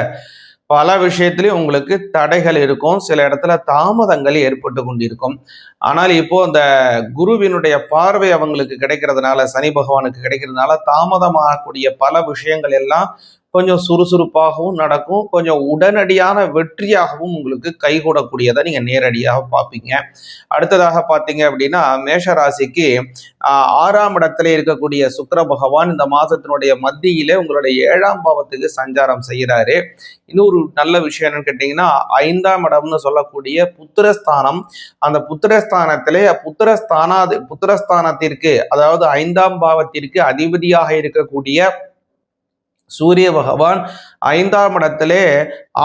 பல விஷயத்திலையும் உங்களுக்கு தடைகள் இருக்கும், சில இடத்துல தாமதங்கள் ஏற்பட்டு கொண்டிருக்கும். ஆனால் இப்போ அந்த குருவினுடைய பார்வை அவங்களுக்கு கிடைக்கிறதுனால, சனி பகவானுக்கு கிடைக்கிறதுனால தாமதமாகக்கூடிய பல விஷயங்கள் எல்லாம் கொஞ்சம் சுறுசுறுப்பாகவும் நடக்கும், கொஞ்சம் உடனடியான வெற்றியாகவும் உங்களுக்கு கைகூடக்கூடியதை நீங்க நேரடியாக பார்ப்பீங்க. அடுத்ததாக பார்த்தீங்க அப்படின்னா, மேஷ ராசிக்கு 6ஆம் இடத்துல இருக்கக்கூடிய சுக்கிர பகவான் இந்த மாதத்தினுடைய மத்தியிலே உங்களுடைய 7ஆம் பாவத்துக்கு சஞ்சாரம் செய்கிறாரு. இன்னொரு நல்ல விஷயம் என்னன்னு கேட்டீங்கன்னா, 5ஆம் இடம்னு சொல்லக்கூடிய புத்திரஸ்தானம், அந்த புத்திரஸ்தானத்திலே புத்திரஸ்தானத்திற்கு, அதாவது 5ஆம் பாவத்திற்கு அதிபதியாக இருக்கக்கூடிய சூரிய பகவான் 5ஆம் இடத்திலே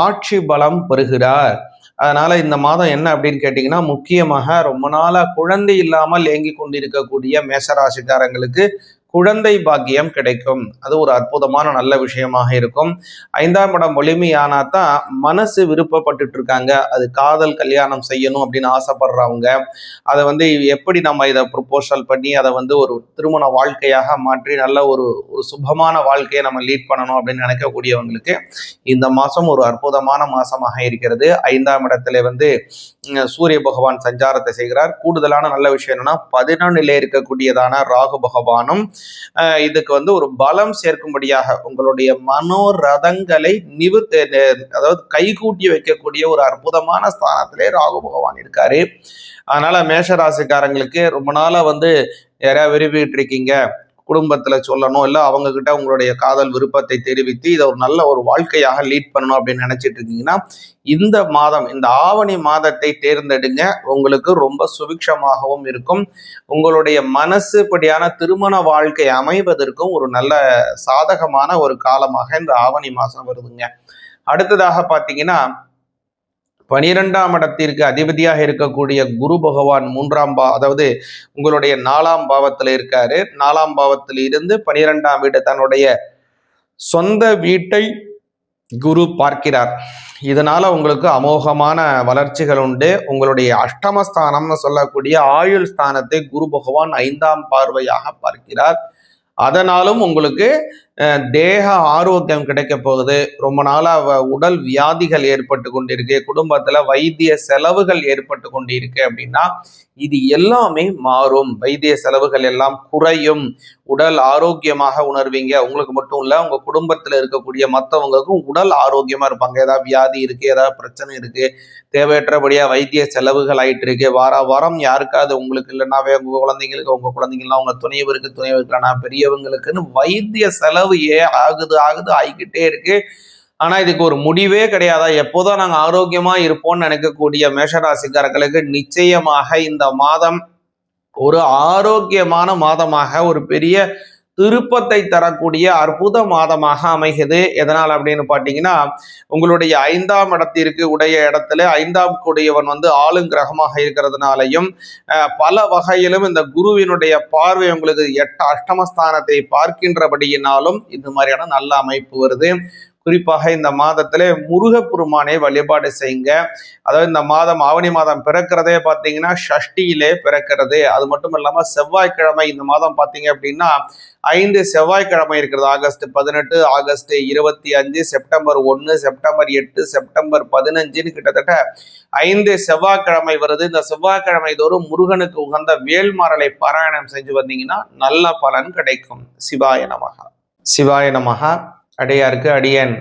ஆட்சி பலம் பெறுகிறார். அதனால இந்த மாதம் என்ன அப்படின்னு கேட்டீங்கன்னா, முக்கியமாக ரொம்ப நாளா குழந்தை இல்லாமல் ஏங்கி கொண்டிருக்கக்கூடிய மேஷராசிக்காரங்களுக்கு குழந்தை பாக்கியம் கிடைக்கும். அது ஒரு அற்புதமான நல்ல விஷயமாக இருக்கும். 5ஆம் இடம் வலிமையானா தான் மனசு விருப்பப்பட்டு இருக்காங்க, அது காதல் கல்யாணம் செய்யணும் அப்படின்னு ஆசைப்படுறவங்க, அதை எப்படி நம்ம இதை ப்ரொபோசல் பண்ணி அதை ஒரு திருமண வாழ்க்கையாக மாற்றி நல்ல ஒரு சுபமான வாழ்க்கையை நம்ம லீட் பண்ணணும் அப்படின்னு நினைக்கக்கூடியவங்களுக்கு இந்த மாதம் ஒரு அற்புதமான மாதமாக இருக்கிறது. 5ஆம் இடத்துல சூரிய பகவான் சஞ்சாரத்தை செய்கிறார். கூடுதலான நல்ல விஷயம் என்னன்னா, 11 இருக்கக்கூடியதான ராகு பகவானும் இதுக்கு ஒரு பலம் சேர்க்கும்படியாக உங்களுடைய மனோரதங்களை அதாவது கைகூட்டி வைக்கக்கூடிய ஒரு அற்புதமான ஸ்தானத்திலே ராகு பகவான் இருக்காரு. அதனால மேஷராசிக்காரங்களுக்கு ரொம்ப நாளா யாரையா விரும்பிட்டு இருக்கீங்க, குடும்பத்துல சொல்லணும், இல்லை அவங்க கிட்ட உங்களுடைய காதல் விருப்பத்தை தெரிவித்து இதை ஒரு நல்ல ஒரு வாழ்க்கையாக லீட் பண்ணணும் அப்படின்னு நினைச்சிட்டு இருக்கீங்கன்னா, இந்த மாதம், இந்த ஆவணி மாதத்தை தேர்ந்தெடுங்க. உங்களுக்கு ரொம்ப சுபிக்ஷமாகவும் இருக்கும். உங்களுடைய மனசுப்படியான திருமண வாழ்க்கை அமைவதற்கும் ஒரு நல்ல சாதகமான ஒரு காலமாக இந்த ஆவணி மாதம் வருதுங்க. அடுத்ததாக பார்த்தீங்கன்னா, 12ஆம் இடத்திற்கு அதிபதியாக இருக்கக்கூடிய குரு பகவான் அதாவது உங்களுடைய 4ஆம் பாவத்தில் இருக்காரு. 4ஆம் பாவத்தில் இருந்து 12ஆம் வீட்டை, தன்னுடைய சொந்த வீட்டை குரு பார்க்கிறார். இதனால உங்களுக்கு அமோகமான வளர்ச்சிகள் உண்டு. உங்களுடைய அஷ்டமஸ்தானம்னு சொல்லக்கூடிய ஆயுள் ஸ்தானத்தை குரு பகவான் 5ஆம் பார்வையாக பார்க்கிறார். அதனாலும் உங்களுக்கு தேக ஆரோக்கியம் கிடைக்க போகுது. ரொம்ப நாளா உடல் வியாதிகள் ஏற்பட்டு கொண்டிருக்கு, குடும்பத்துல வைத்திய செலவுகள் ஏற்பட்டு கொண்டிருக்கு அப்படின்னா இது எல்லாமே மாறும். வைத்திய செலவுகள் எல்லாம் குறையும், உடல் ஆரோக்கியமாக உணர்வீங்க. உங்களுக்கு மட்டும் இல்ல, உங்க குடும்பத்துல இருக்கக்கூடிய மற்றவங்களுக்கும் உடல் ஆரோக்கியமா இருப்பாங்க. ஏதாவது வியாதி இருக்கு, ஏதாவது பிரச்சனை இருக்கு, தேவையற்றபடியா வைத்திய செலவுகள் ஆயிட்டு இருக்கு, வாரம் யாருக்காவது உங்களுக்கு இல்லைன்னா உங்க குழந்தைங்களுக்கு, உங்க குழந்தைங்கலாம் உங்க துணைவருக்கு இல்லைன்னா பெரியவங்களுக்குன்னு வைத்திய செலவு ஆகுது ஆகிக்கிட்டே இருக்கு. ஆனா இதுக்கு ஒரு முடிவே கிடையாதா? எப்போதான் நாங்க ஆரோக்கியமா இருப்போம்னு நினைக்கக்கூடிய மேஷராசிக்காரர்களுக்கு நிச்சயமாக இந்த மாதம் ஒரு ஆரோக்கியமான மாதமாக, ஒரு பெரிய திருப்பத்தை தரக்கூடிய அற்புத மாதமாக அமைகிறது. எதனால் அப்படின்னு பார்த்தீங்கன்னா, உங்களுடைய 5ஆம் இடத்திற்கு உடைய இடத்துல 5ஆம் கூடியவன் ஆளுங்கிரகமாக இருக்கிறதுனாலையும் பல வகையிலும் இந்த குருவினுடைய பார்வை உங்களுக்கு அஷ்டமஸ்தானத்தை பார்க்கின்றபடியினாலும் இந்த மாதிரியான நல்ல அமைப்பு வருது. குறிப்பாக இந்த மாதத்துல முருகப்பெருமானை வழிபாடு செய்யுங்க. அதாவது இந்த மாதம், ஆவணி மாதம் பிறக்கிறதே பார்த்தீங்கன்னா ஷஷ்டியிலே பிறக்கிறது. அது மட்டும் இல்லாம செவ்வாய்க்கிழமை இந்த மாதம் பார்த்தீங்க அப்படின்னா 5 செவ்வாய்க்கிழமை இருக்கிறது. August 18, August 25, September 1, September 8, September 15, கிட்டத்தட்ட 5 செவ்வாய்க்கிழமை வருது. இந்த செவ்வாய்க்கிழமை தோறும் முருகனுக்கு உகந்த வேல்மாறலை பாராயணம் செஞ்சு வந்தீங்கன்னா நல்ல பலன் கிடைக்கும். சிவாய நமக. சிவாய நமக. அடியாருக்கு அடியன்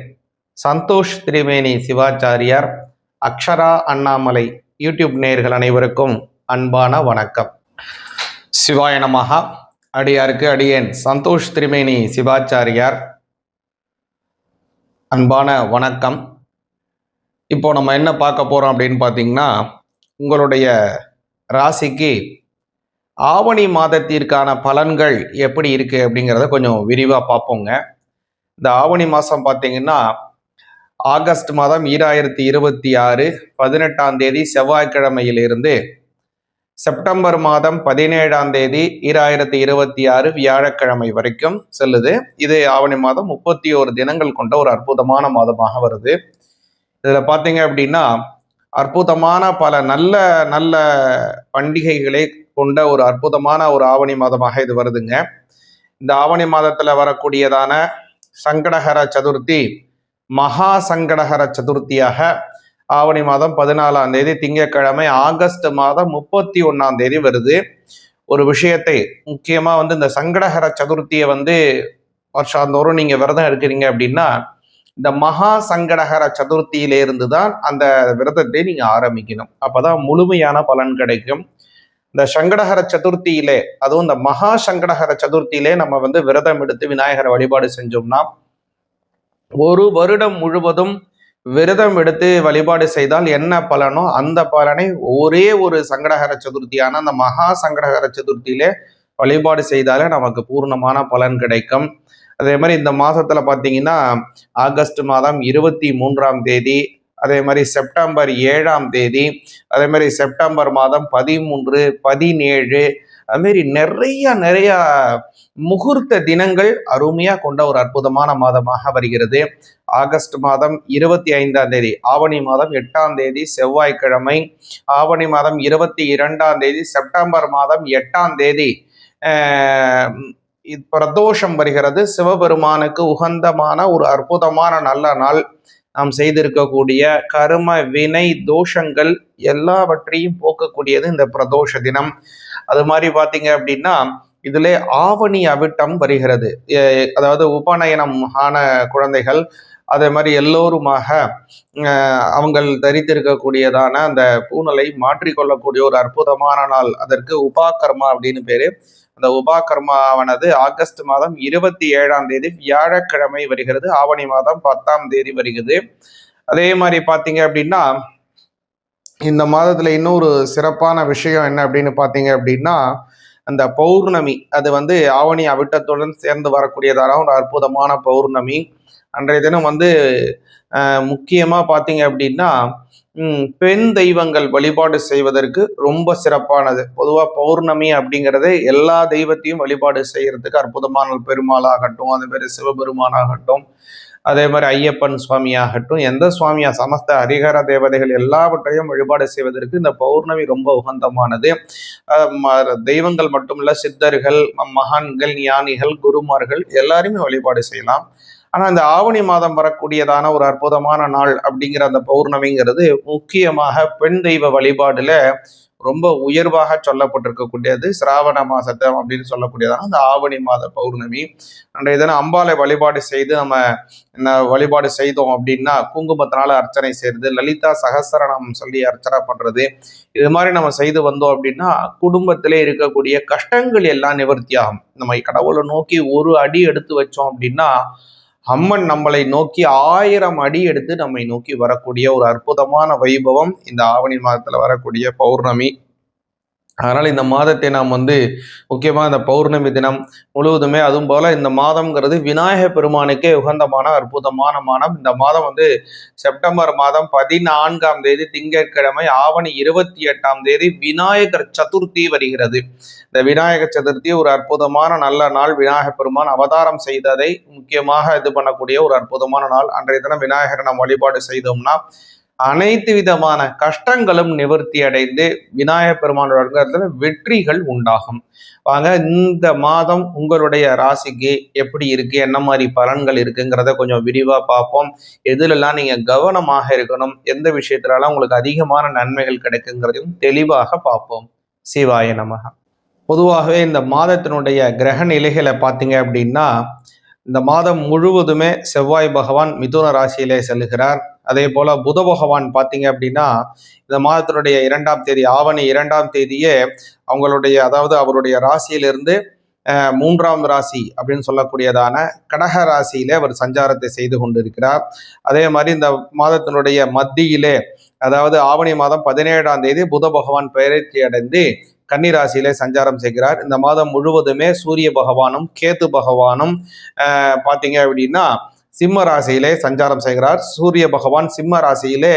சந்தோஷ் திரிவேணி சிவாச்சாரியார், அக்ஷரா அண்ணாமலை யூடியூப் நேயர்கள் அனைவருக்கும் அன்பான வணக்கம். சிவாய நமக. அடியாருக்கு அடியன் சந்தோஷ் திரிவேணி சிவாச்சாரியார், அன்பான வணக்கம். இப்போ நம்ம என்ன பார்க்க போறோம் அப்படின்னு பார்த்தீங்கன்னா, உங்களுடைய ராசிக்கு ஆவணி மாதத்திற்கான பலன்கள் எப்படி இருக்கு அப்படிங்கிறத கொஞ்சம் விரிவாக பார்ப்போங்க. இந்த ஆவணி மாதம் பார்த்தீங்கன்னா ஆகஸ்ட் மாதம் 2026 18ஆம் தேதி செவ்வாய்க்கிழமையிலிருந்து செப்டம்பர் மாதம் 17ஆம் தேதி 2026 வியாழக்கிழமை வரைக்கும் செல்லுது. இது ஆவணி மாதம் 31 தினங்கள் கொண்ட ஒரு அற்புதமான மாதமாக வருது. இதுல பாத்தீங்க அப்படின்னா அற்புதமான பல நல்ல நல்ல பண்டிகைகளை கொண்ட ஒரு அற்புதமான ஒரு ஆவணி மாதமாக இது வருதுங்க. இந்த ஆவணி மாதத்துல வரக்கூடியதான சங்கடஹர சதுர்த்தி மகா சங்கடஹர சதுர்த்தியாக ஆவணி மாதம் 14ஆம் தேதி திங்கட்கிழமை ஆகஸ்ட் மாதம் 31ஆம் தேதி வருது. ஒரு விஷயத்தை முக்கியமா இந்த சங்கடஹர சதுர்த்தியை வருஷாந்தோறும் நீங்க விரதம் எடுக்கிறீங்க அப்படின்னா இந்த மகா சங்கடஹர சதுர்த்தியிலிருந்து தான் அந்த விரதத்தை நீங்க ஆரம்பிக்கணும். அப்பதான் முழுமையான பலன் கிடைக்கும். இந்த சங்கடஹர சதுர்த்தியிலே, அதுவும் இந்த மகா சங்கடஹர சதுர்த்தியிலே நம்ம விரதம் எடுத்து விநாயகரை வழிபாடு செஞ்சோம்னா ஒரு வருடம் முழுவதும் விரதம் எடுத்து வழிபாடு செய்தால் என்ன பலனோ அந்த பலனை ஒரே ஒரு சங்கடஹர சதுர்த்தியான அந்த மகா சங்கடஹர சதுர்த்தியிலே வழிபாடு செய்தாலே நமக்கு பூர்ணமான பலன் கிடைக்கும். அதே மாதிரி இந்த மாதத்துல பார்த்தீங்கன்னா ஆகஸ்ட் மாதம் 23ஆம் தேதி, அதே மாதிரி செப்டம்பர் 7ஆம் தேதி, அதே மாதிரி செப்டம்பர் மாதம் 13, 17, அதுமாரி நிறைய முகூர்த்த தினங்கள் அருமையா கொண்ட ஒரு அற்புதமான மாதமாக வருகிறது. ஆகஸ்ட் மாதம் 25ஆம் தேதி ஆவணி மாதம் 8ஆம் தேதி செவ்வாய்க்கிழமை, ஆவணி மாதம் 22ஆம் தேதி செப்டம்பர் மாதம் 8ஆம் தேதி பிரதோஷம் வருகிறது. சிவபெருமானுக்கு உகந்தமான ஒரு அற்புதமான நல்ல நாள். நாம் செய்திருக்கக்கூடிய கர்ம வினை தோஷங்கள் எல்லாவற்றையும் போக்கக்கூடியது இந்த பிரதோஷ தினம். அது மாதிரி பார்த்தீங்க அப்படின்னா இதுல ஆவணி அவிட்டம் வருகிறது. அதாவது உபநயனம் ஆன குழந்தைகள் அதே மாதிரி எல்லோருமாக அவங்கள் தரித்திருக்கக்கூடியதான அந்த பூணலை மாற்றிக்கொள்ளக்கூடிய ஒரு அற்புதமான நாள். அதற்கு உபாகர்மா அப்படின்னு பேரு. அந்த உபாகர்மாவானது ஆகஸ்ட் மாதம் 27ஆம் தேதி வியாழக்கிழமை வருகிறது. ஆவணி மாதம் 10ஆம் தேதி வருகிறது. அதே மாதிரி பார்த்தீங்க அப்படின்னா இந்த மாதத்துல இன்னொரு சிறப்பான விஷயம் என்ன அப்படின்னு பார்த்தீங்க அப்படின்னா அந்த பௌர்ணமி, அது ஆவணி அவிட்டத்துடன் சேர்ந்து வரக்கூடியதான ஒரு அற்புதமான பௌர்ணமி. அன்றைய தினம் முக்கியமா பார்த்தீங்க அப்படின்னா பெண் தெய்வங்கள் வழிபாடு செய்வதற்கு ரொம்ப சிறப்பானது. பொதுவாக பௌர்ணமி அப்படிங்கிறது எல்லா தெய்வத்தையும் வழிபாடு செய்யறதுக்கு அற்புதமான பெருமாளாகட்டும், அதே மாதிரி சிவபெருமானாகட்டும், அதே மாதிரி ஐயப்பன் சுவாமியாகட்டும், எந்த சுவாமியா சமஸ்த ஹரிஹர தேவதைகள் எல்லாவற்றையும் வழிபாடு செய்வதற்கு இந்த பௌர்ணமி ரொம்ப உகந்தமானது. தெய்வங்கள் மட்டுமல்ல, சித்தர்கள், மகான்கள், ஞானிகள், குருமார்கள் எல்லாருமே வழிபாடு செய்யலாம். ஆனா இந்த ஆவணி மாதம் வரக்கூடியதான ஒரு அற்புதமான நாள் அப்படிங்கிற அந்த பௌர்ணமிங்கிறது முக்கியமாக பெண் தெய்வ வழிபாடுல ரொம்ப உயர்வாக சொல்லப்பட்டிருக்கக்கூடியது. சிராவண மாசத்தை அப்படின்னு சொல்லக்கூடியதான அந்த ஆவணி மாத பௌர்ணமி. அன்றைய தினம் அம்பாலை வழிபாடு செய்து நம்ம வழிபாடு செய்தோம் அப்படின்னா குங்குமத்தினால அர்ச்சனை செய்யறது, லலிதா சகஸ்ரநாமம் சொல்லி அர்ச்சனை பண்றது, இது மாதிரி நம்ம செய்து வந்தோம் அப்படின்னா குடும்பத்திலே இருக்கக்கூடிய கஷ்டங்கள் எல்லாம் நிவர்த்தியாகும். நம்ம கடவுளை நோக்கி ஒரு அடி எடுத்து வச்சோம் அப்படின்னா அம்மன் நம்மளை நோக்கி 1000 அடி எடுத்து நம்மை நோக்கி வரக்கூடிய ஒரு அற்புதமான வைபவம் இந்த ஆவணி மாதத்துல வரக்கூடிய பௌர்ணமி. அதனால இந்த மாதத்தை நாம் முக்கியமா இந்த பௌர்ணமி தினம் முழுவதுமே, அதுவும் போல இந்த மாதம்ங்கிறது விநாயக பெருமானுக்கே உகந்தமான அற்புதமான மாதம். இந்த மாதம் செப்டம்பர் மாதம் 14ஆம் தேதி திங்கட்கிழமை ஆவணி 28ஆம் தேதி விநாயகர் சதுர்த்தி வருகிறது. இந்த விநாயகர் சதுர்த்தி ஒரு அற்புதமான நல்ல நாள். விநாயக பெருமான் அவதாரம் செய்ததை முக்கியமாக இது பண்ணக்கூடிய ஒரு அற்புதமான நாள். அன்றைய தினம் விநாயகரை நாம் வழிபாடு செய்தோம்னா அனைத்து விதமான கஷ்டங்களும் நிவர்த்தி அடைந்து விநாயக பெருமானோட வெற்றிகள் உண்டாகும். வாங்க இந்த மாதம் உங்களுடைய ராசிக்கு எப்படி இருக்கு, என்ன மாதிரி பலன்கள் இருக்குங்கிறத கொஞ்சம் விரிவா பார்ப்போம். எதுலெல்லாம் நீங்க கவனமாக இருக்கணும், எந்த விஷயத்துலலாம் உங்களுக்கு அதிகமான நன்மைகள் கிடைக்குங்கிறதையும் தெளிவாக பார்ப்போம். சிவாய நமக. பொதுவாகவே இந்த மாதத்தினுடைய கிரக நிலைகளை பார்த்தீங்க அப்படின்னா இந்த மாதம் முழுவதுமே செவ்வாய் பகவான் மிதுன ராசியிலே செல்லுகிறார். அதே போல புத பகவான் பார்த்தீங்க அப்படின்னா இந்த மாதத்தினுடைய 2ஆம் தேதி ஆவணி 2ஆம் தேதியே அவருடைய ராசியிலிருந்து 3ஆம் ராசி அப்படின்னு சொல்லக்கூடியதான கடக ராசியிலே அவர் சஞ்சாரத்தை செய்து கொண்டிருக்கிறார். அதே மாதிரி இந்த மாதத்தினுடைய மத்தியிலே, அதாவது ஆவணி மாதம் 17ஆம் தேதி புத பகவான் பெயர்ச்சி அடைந்து கன்னிராசியிலே சஞ்சாரம் செய்கிறார். இந்த மாதம் முழுவதுமே சூரிய பகவானும் கேது பகவானும் பார்த்தீங்க அப்படின்னா சிம்ம ராசியிலே சஞ்சாரம் செய்கிறார். சூரிய பகவான் சிம்ம ராசியிலே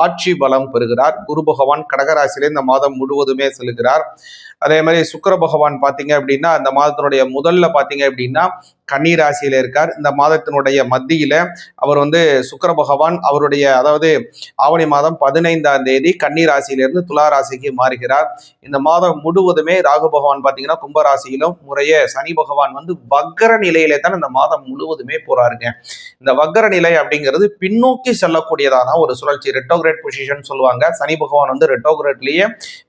ஆட்சி பலம் பெறுகிறார். குரு பகவான் கடகராசியிலே இந்த மாதம் முழுவதுமே செல்கிறார். அதே மாதிரி சுக்கிர பகவான் பார்த்தீங்க அப்படின்னா இந்த மாதத்தினுடைய முதல்ல பார்த்தீங்க அப்படின்னா கன்னி ராசியில இருக்கார். இந்த மாதத்தினுடைய மத்தியில அவர் சுக்கிர பகவான் அவருடைய அதாவது ஆவணி மாதம் 15ஆம் தேதி கன்னி ராசியிலிருந்து துலா ராசிக்கு மாறுகிறார். இந்த மாதம் முழுவதுமே ராகு பகவான் பார்த்தீங்கன்னா கும்பராசியிலும் முறையே சனி பகவான் வக்கர நிலையிலே தான் இந்த மாதம் முழுவதுமே போறாருங்க. இந்த வக்கர நிலை அப்படிங்கிறது பின்னோக்கி செல்லக்கூடியதான ஒரு சுழற்சி, ரெட்டோகிரேட் பொசிஷன் சொல்லுவாங்க. சனி பகவான் ரெட்டோகிரேட்லயே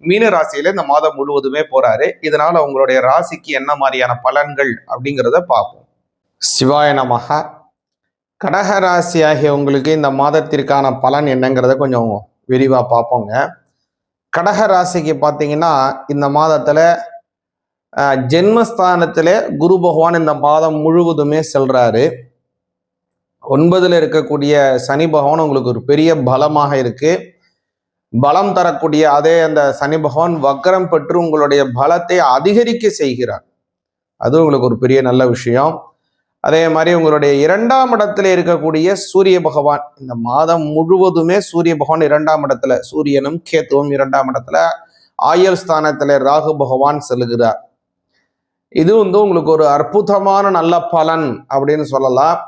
மீன ராசியில இந்த மாதம் முழுவதுமே போறாரு. இதனால உங்களுடைய ராசிக்கு என்ன மாதிரியான பலன்கள் அப்படிங்கிறத பார்ப்போம். சிவாய நமஹ. கடக ராசி ஆகிய உங்களுக்கு இந்த மாதத்திற்கான பலன் என்னங்கிறத கொஞ்சம் விரிவா பார்ப்போங்க. கடக ராசிக்கு பார்த்தீங்கன்னா இந்த மாதத்துல ஜென்மஸ்தானத்திலே குரு பகவான் இந்த மாதம் முழுவதுமே செல்றாரு. 9ல் இருக்கக்கூடிய சனி பகவான் உங்களுக்கு ஒரு பெரிய பலமாக இருக்கு. பலம் தரக்கூடிய அதே அந்த சனி பகவான் வக்கரம் பெற்று உங்களுடைய பலத்தை அதிகரிக்க செய்கிறார். அது உங்களுக்கு ஒரு பெரிய நல்ல விஷயம். அதே மாதிரி உங்களுடைய 2ஆம் இடத்துல இருக்கக்கூடிய சூரிய பகவான் இந்த மாதம் முழுவதுமே சூரிய பகவான் 2ஆம் இடத்துல, சூரியனும் கேத்துவும் 2ஆம் இடத்துல, ஆயுள் ஸ்தானத்துல ராகு பகவான் செல்கிறார். இது உங்களுக்கு ஒரு அற்புதமான நல்ல பலன் அப்படின்னு சொல்லலாம்.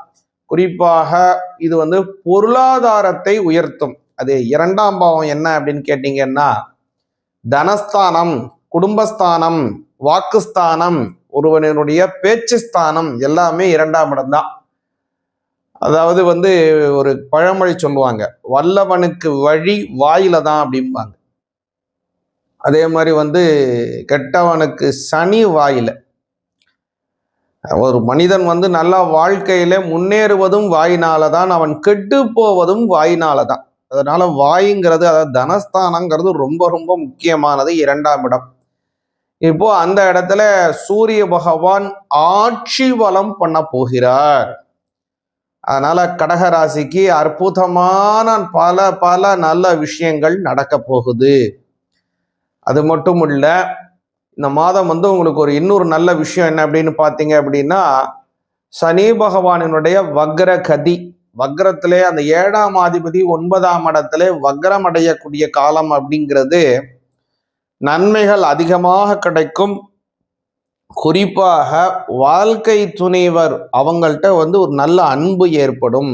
குறிப்பாக இது பொருளாதாரத்தை உயர்த்தும். அது 2ஆம் பாவம் என்ன அப்படின்னு கேட்டீங்கன்னா தனஸ்தானம், குடும்பஸ்தானம், வாக்குஸ்தானம், ஒருவனுடைய பேச்சு ஸ்தானம் எல்லாமே 2ஆம் இடம்தான். அதாவது ஒரு பழமொழி சொல்லுவாங்க, வல்லவனுக்கு வழி வாயில தான் அப்படிம்பாங்க. அதே மாதிரி கெட்டவனுக்கு சனி வாயில. ஒரு மனிதன் நல்ல வாழ்க்கையில முன்னேறுவதும் வாயினாலதான், அவன் கெட்டு போவதும் வாயினாலதான். அதனால வாய்ங்கிறது, அதாவது தனஸ்தானங்கிறது ரொம்ப ரொம்ப முக்கியமானது, 2ஆம் இடம். இப்போ அந்த இடத்துல சூரிய பகவான் ஆட்சி பலம் பண்ண போகிறார். அதனால கடகராசிக்கு அற்புதமான பல பல நல்ல விஷயங்கள் நடக்க போகுது. அது மட்டும் இல்ல, இந்த மாதம் உங்களுக்கு ஒரு இன்னொரு நல்ல விஷயம் என்ன அப்படின்னு பார்த்தீங்க அப்படின்னா சனி பகவானினுடைய வக்ர கதி, வக்ரத்திலே அந்த 7ஆம் அதிபதி 9ஆம் இடத்திலே வக்ரம் அடையக்கூடிய காலம் அப்படிங்கிறது நன்மைகள் அதிகமாக கிடைக்கும். குறிப்பாக வாழ்க்கை துணைவர் அவங்கள்ட்ட ஒரு நல்ல அன்பு ஏற்படும்.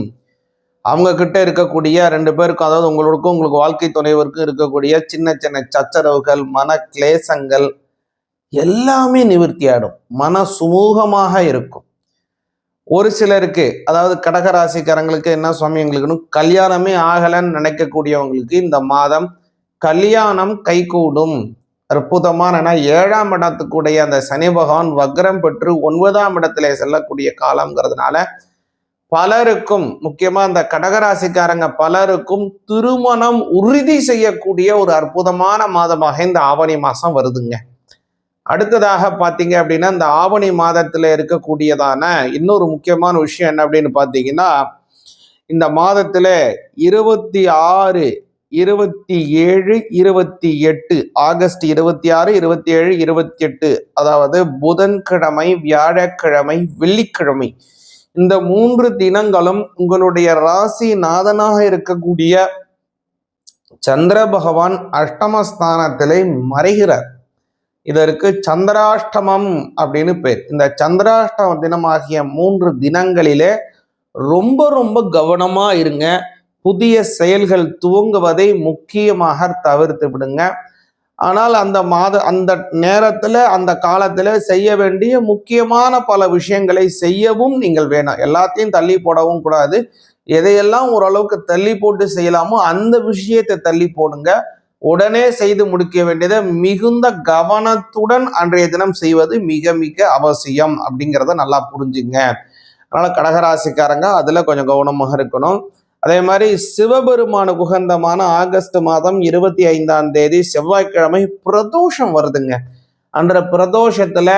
அவங்க கிட்ட இருக்கக்கூடிய 2 பேருக்கும், அதாவது உங்களுக்கு வாழ்க்கை துணைவருக்கும் இருக்கக்கூடிய சின்ன சின்ன சச்சரவுகள், மன கிளேசங்கள் எல்லாமே நிவர்த்தியாடும். மன சுமூகமாக இருக்கும். ஒரு சிலருக்கு, அதாவது கடகராசிக்காரங்களுக்கு என்ன சுவாமி எங்களுக்குன்னு கல்யாணமே ஆகலைன்னு நினைக்கக்கூடியவங்களுக்கு இந்த மாதம் கல்யாணம் கைகூடும். அற்புதமான 7ஆம் இடத்துக்குடைய அந்த சனி பகவான் வக்ரம் பெற்று 9ஆம் இடத்திலே செல்லக்கூடிய காலம்ங்கிறதுனால பலருக்கும், முக்கியமா இந்த கடகராசிக்காரங்க பலருக்கும் திருமணம் உறுதி செய்யக்கூடிய ஒரு அற்புதமான மாதமாக இந்த ஆவணி மாசம் வருதுங்க. அடுத்ததாக பார்த்தீங்க அப்படின்னா இந்த ஆவணி மாதத்துல இருக்கக்கூடியதான இன்னொரு முக்கியமான விஷயம் என்ன அப்படின்னு பார்த்தீங்கன்னா இந்த மாதத்துல 26, 27, 28 ஆகஸ்ட் 26, 27, 28, அதாவது புதன்கிழமை, வியாழக்கிழமை, வெள்ளிக்கிழமை, இந்த 3 தினங்களும் உங்களுடைய ராசி நாதனாக இருக்கக்கூடிய சந்திர பகவான் அஷ்டமஸ்தானத்திலே மறைகிறார். இதற்கு சந்திராஷ்டமம் அப்படின்னு பேர். இந்த சந்திராஷ்டம தினமாகிய 3 தினங்களிலே ரொம்ப ரொம்ப கவனமா இருங்க. புதிய செயல்கள் துவங்குவதை முக்கியமாக தவிர்த்து விடுங்க. ஆனால் அந்த நேரத்துல, அந்த காலத்துல செய்ய வேண்டிய முக்கியமான பல விஷயங்களை செய்யவும் நீங்கள் வேணும். எல்லாத்தையும் தள்ளி போடவும் கூடாது. எதையெல்லாம் ஓரளவுக்கு தள்ளி போட்டு செய்யலாமோ அந்த விஷயத்தை தள்ளி போடுங்க. உடனே செய்து முடிக்க வேண்டியதை மிகுந்த கவனத்துடன் அன்றைய தினம் செய்வது மிக மிக அவசியம் அப்படிங்கிறத நல்லா புரிஞ்சுங்க. அதனால கடகராசிக்காரங்க அதுல கொஞ்சம் கவனமாக இருக்கணும். அதே மாதிரி சிவபெருமானுக்கு உகந்தமான ஆகஸ்ட் மாதம் 25ஆம் தேதி செவ்வாய்க்கிழமை பிரதோஷம் வருதுங்க. அன்ற பிரதோஷத்துல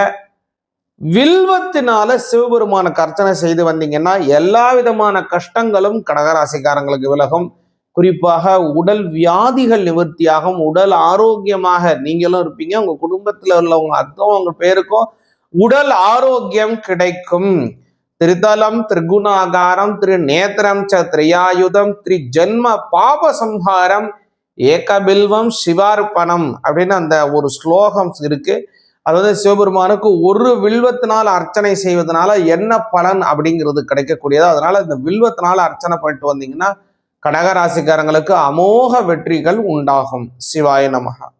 வில்வத்தினால சிவபெருமானுக்கு அர்ச்சனை செய்து வந்தீங்கன்னா எல்லா விதமான கஷ்டங்களும் கடகராசிக்காரங்களுக்கு விலகும். குறிப்பாக உடல் வியாதிகள் நிவர்த்தியாகும். உடல் ஆரோக்கியமாக நீங்களும் இருப்பீங்க. உங்க குடும்பத்துல உள்ளவங்க அத்தம் உங்க பேருக்கும் உடல் ஆரோக்கியம் கிடைக்கும். திரிதலம் திரிகுணாகாரம் திருநேத்திரம் ச திரியாயுதம் ஜென்ம பாப சம்ஹாரம் ஏகபில்வம் சிவார்ப்பணம் அப்படின்னு அந்த ஒரு ஸ்லோகம் இருக்கு. அதாவது சிவபெருமானுக்கு ஒரு வில்வத்தினால் அர்ச்சனை செய்வதனால என்ன பலன் அப்படிங்கிறது கிடைக்கக்கூடியது. அதனால இந்த வில்வத்தினால அர்ச்சனை பண்ணிட்டு வந்தீங்கன்னா கடகராசிக்காரங்களுக்கு அமோக வெற்றிகள் உண்டாகும். சிவாய நமஹ.